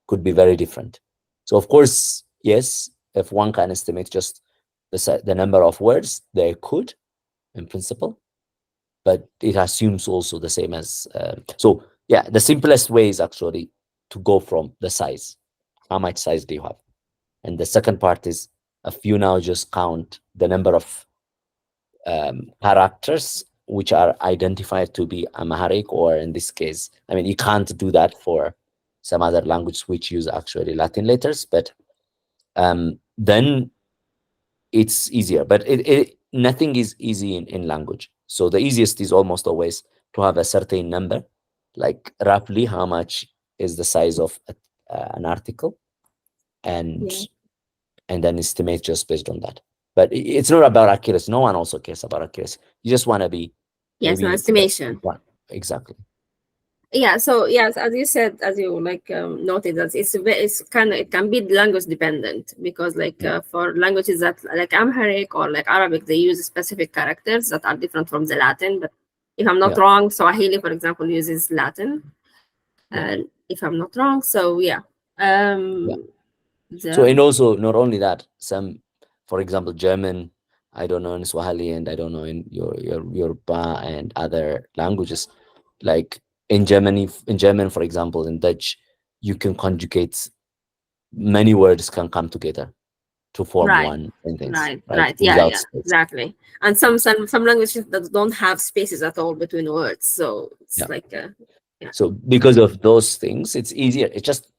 could be very different. So of course, yes, if one can estimate just the number of words, they could, in principle, but it assumes also the same as, so yeah, the simplest way is actually to go from the size. How much size do you have? And the second part is, if you now just count the number of characters which are identified to be Amharic, or in this case, I mean, you can't do that for some other language which use actually Latin letters, but then it's easier. But nothing is easy in language. So the easiest is almost always to have a certain number, like roughly how much is the size of an article, and then estimate just based on that. But it's not about accuracy. No one also cares about accuracy. You just want to be no estimation. Exactly. Yeah, so yes, as you said, as you noted, that it's kind of, it can be language dependent, because for languages that like Amharic or like Arabic, they use specific characters that are different from the Latin. But if I'm not wrong, Swahili, for example, uses Latin. If I'm not wrong, so yeah. So, and also not only that, some, for example, German, I don't know in Swahili, and I don't know in Yoruba and other languages. Like in German, for example, in Dutch, you can conjugate, many words can come together to form one sentence. Right. Yeah, exactly. And some languages that don't have spaces at all between words, so it's So because of those things, it's easier. It's just,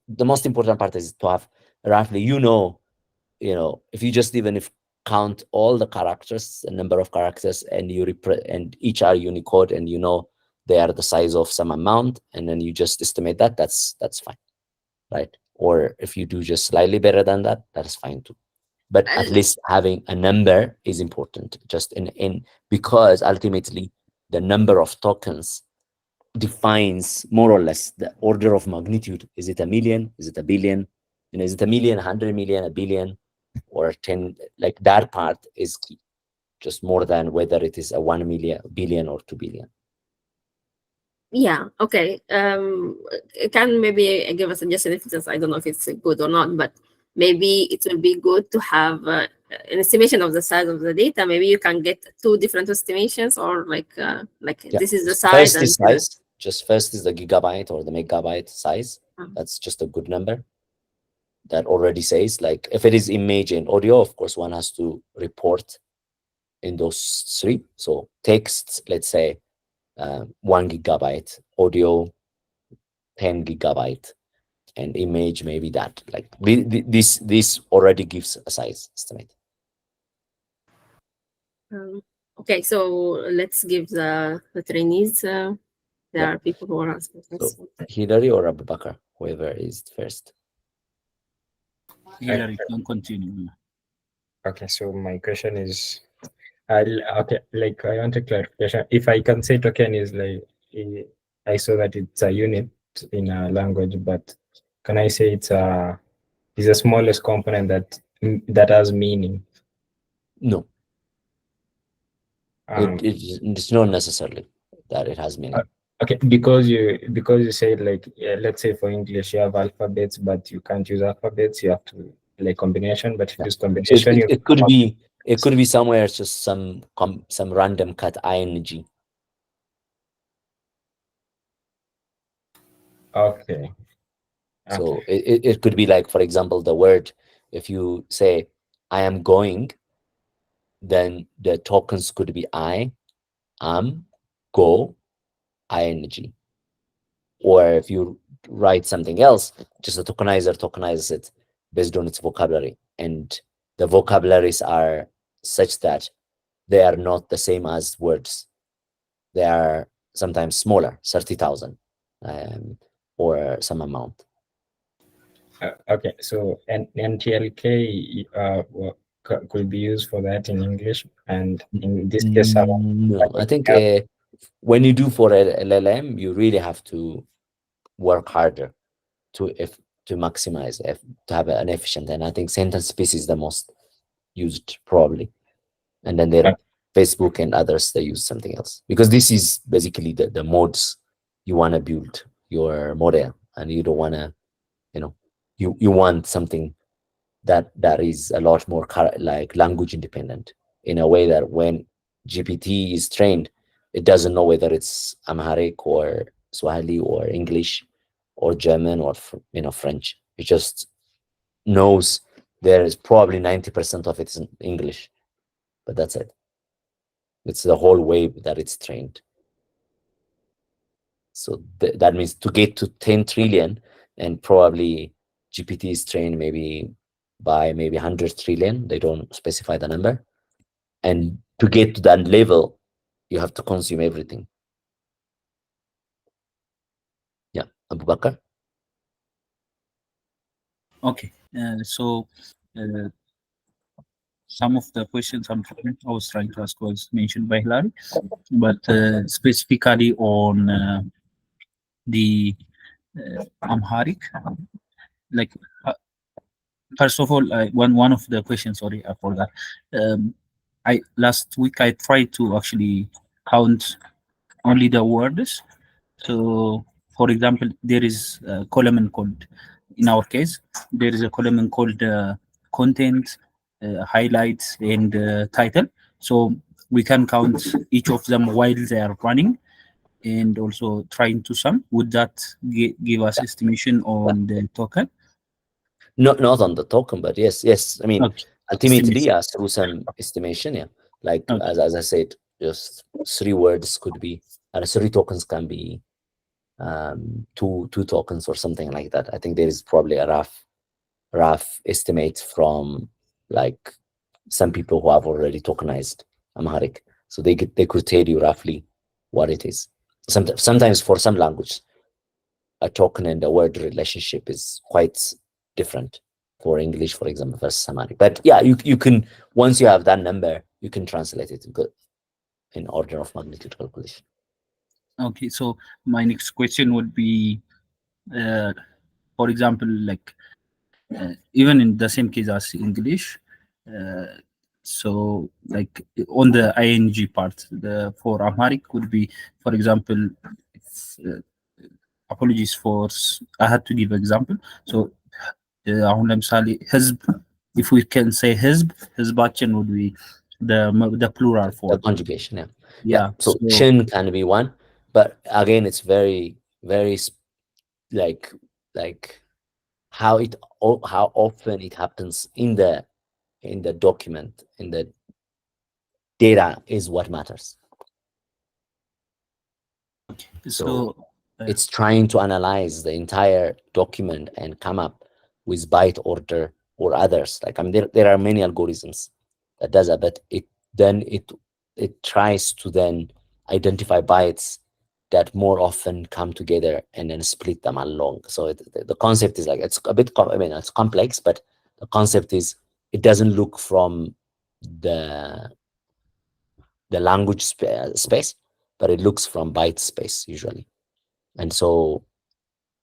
the most important part is to have roughly, you know, if you just even if count all the characters, the number of characters, and and each are Unicode, and you know they are the size of some amount, and then you just estimate that, that's fine, right? Or if you do just slightly better than that, that is fine too. But at least having a number is important, just in because ultimately the number of tokens defines more or less the order of magnitude. Is it a million? Is it a billion? Is it a million, 100 million, a billion, or 10? Like that part is key, just more than whether it is a 1 million, billion, or 2 billion. Yeah, okay. Can maybe give a suggestion if it's, I don't know if it's good or not, but maybe it will be good to have an estimation of the size of the data. Maybe you can get two different estimations, or this is the size. First is size. Just first is the gigabyte or the megabyte size. That's just a good number. That already says, like, if it is image and audio, of course, one has to report in those three. So text, let's say 1 gigabyte, audio 10 gigabyte, and image maybe that. Like this already gives a size estimate. Okay, so let's give the trainees. There are people who are asking. So Hillary or Abu Bakr, whoever is first. Hillary can continue. Okay, so my question is, okay, like I want a clarification. If I can say token is like, I saw that it's a unit, in a language, but can I say it's the smallest component that has meaning? No, Um, it's not necessarily that it has meaning. Okay, because you say like let's say for English you have alphabets, but you can't use alphabets. You have to like combination, but if you use combination, It could be somewhere it's just some random cut ing. Okay. So it could be like, for example, the word, if you say I am going, then the tokens could be I, am, go, ing. Or if you write something else, just the tokenizer tokenizes it based on its vocabulary. And the vocabularies are such that they are not the same as words. They are sometimes smaller, 30,000 or some amount. Okay, so NTLK could be used for that in English, and in this case, no, I think when you do for LLM, you really have to work harder to maximize to have an efficient. And I think sentence space is the most used probably, and then there Facebook and others, they use something else, because this is basically the modes you want to build your model, and you don't want to, you want something that is a lot more like language independent, in a way that when GPT is trained, it doesn't know whether it's Amharic or Swahili or English or German or French. It just knows there is probably 90% of it in English, but that's it. It's the whole way that it's trained. So that means to get to 10 trillion, and probably GPT is trained maybe by 100 trillion. They don't specify the number. And to get to that level, you have to consume everything. Yeah, Abu Bakr. Okay, so some of the questions I was trying to ask was mentioned by Hilary, but specifically on the Amharic, like first of all, one of the questions, sorry, I forgot. Last week I tried to actually count only the words. So, for example, there is a column called, in our case, there is a column called content, highlights, and title. So we can count each of them while they are running, and also trying to sum. Would that give us estimation on the token? Not on the token, but yes. I mean, Okay. ultimately, yeah, through some estimation, yeah. Like Okay. as I said, just 3 words could be, and 3 tokens can be two tokens or something like that. I think there is probably a rough estimate from like some people who have already tokenized Amharic, so they could tell you roughly what it is. Sometimes for some language, a token and a word relationship is quite different. For English, for example, versus Amharic. But yeah, you can, once you have that number, you can translate it in order of magnitude calculation. Okay, so my next question would be, for example, like even in the same case as English, so like on the ing part, for Amharic would be, for example, apologies for I had to give example. So አሁን ለምሳሌ ህዝብ, if we can say ህዝባችን would be the plural form. The conjugation, yeah. Yeah. So chin can be one, but again, it's very, very like how often it happens in the document, in the data is what matters. So it's trying to analyze the entire document and come up with byte order or others. Like, I mean, there are many algorithms that does that, but it tries to then identify bytes that more often come together and then split them along. So the concept is like, it's a bit, I mean, it's complex, but the concept is it doesn't look from the language space, but it looks from byte space usually. And so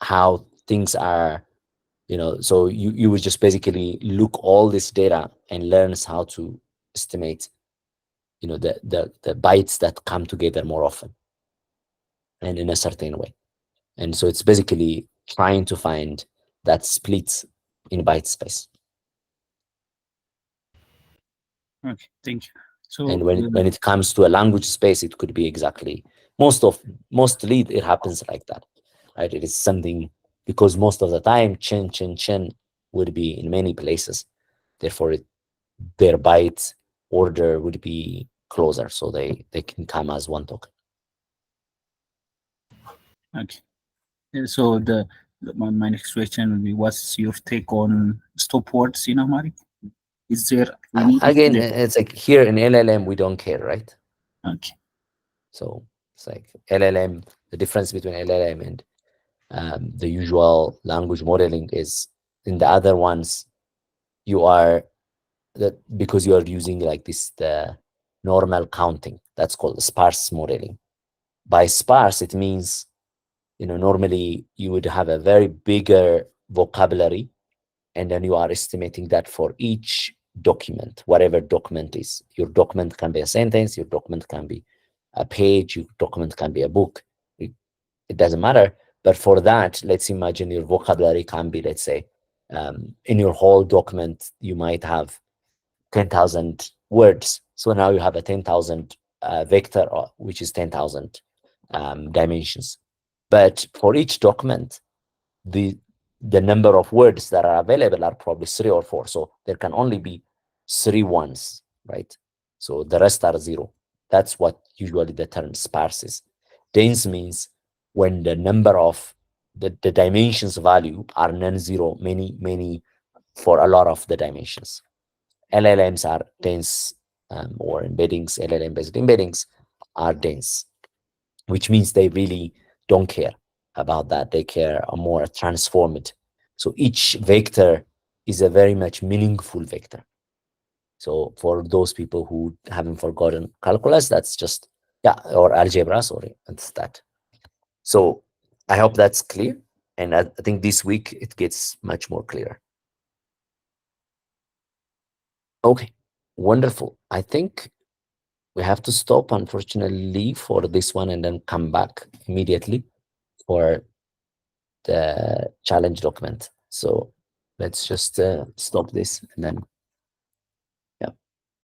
how things are, so you would just basically look all this data and learns how to estimate, the bytes that come together more often and in a certain way. And so it's basically trying to find that split in byte space. Okay, thank you. So And when it comes to a language space, it could be exactly mostly it happens like that, right? It is something because most of the time chen would be in many places, therefore their byte order would be closer, so they can come as one token. okay. So my next question will be, what's your take on stop words in Amharic? Is there any Again, it's like here in LLM we don't care, right? Okay. So it's like LLM, the difference between LLM and the usual language modeling is in the other ones, you are that because you are using like this, the normal counting, that's called sparse modeling. By sparse, it means, normally you would have a very bigger vocabulary, and then you are estimating that for each document, whatever document is. Your document can be a sentence, your document can be a page, your document can be a book. It doesn't matter. But for that, let's imagine your vocabulary can be, let's say, in your whole document, you might have 10,000 words. So now you have a 10,000 vector, which is 10,000 dimensions. But for each document, the number of words that are available are probably 3 or 4. So there can only be 3 ones, right? So the rest are 0. That's what usually the term sparse is. Dense means when the number of the dimensions value are non-zero, many for a lot of the dimensions. LLMs are dense, or embeddings, LLM-based embeddings are dense, which means they really don't care about that. They care more transformed. So each vector is a very much meaningful vector. So for those people who haven't forgotten calculus, that's just, or algebra, sorry, that's that. So I hope that's clear. And I think this week it gets much more clear. Okay, wonderful. I think we have to stop, unfortunately, for this one and then come back immediately for the challenge document. So let's just stop this and then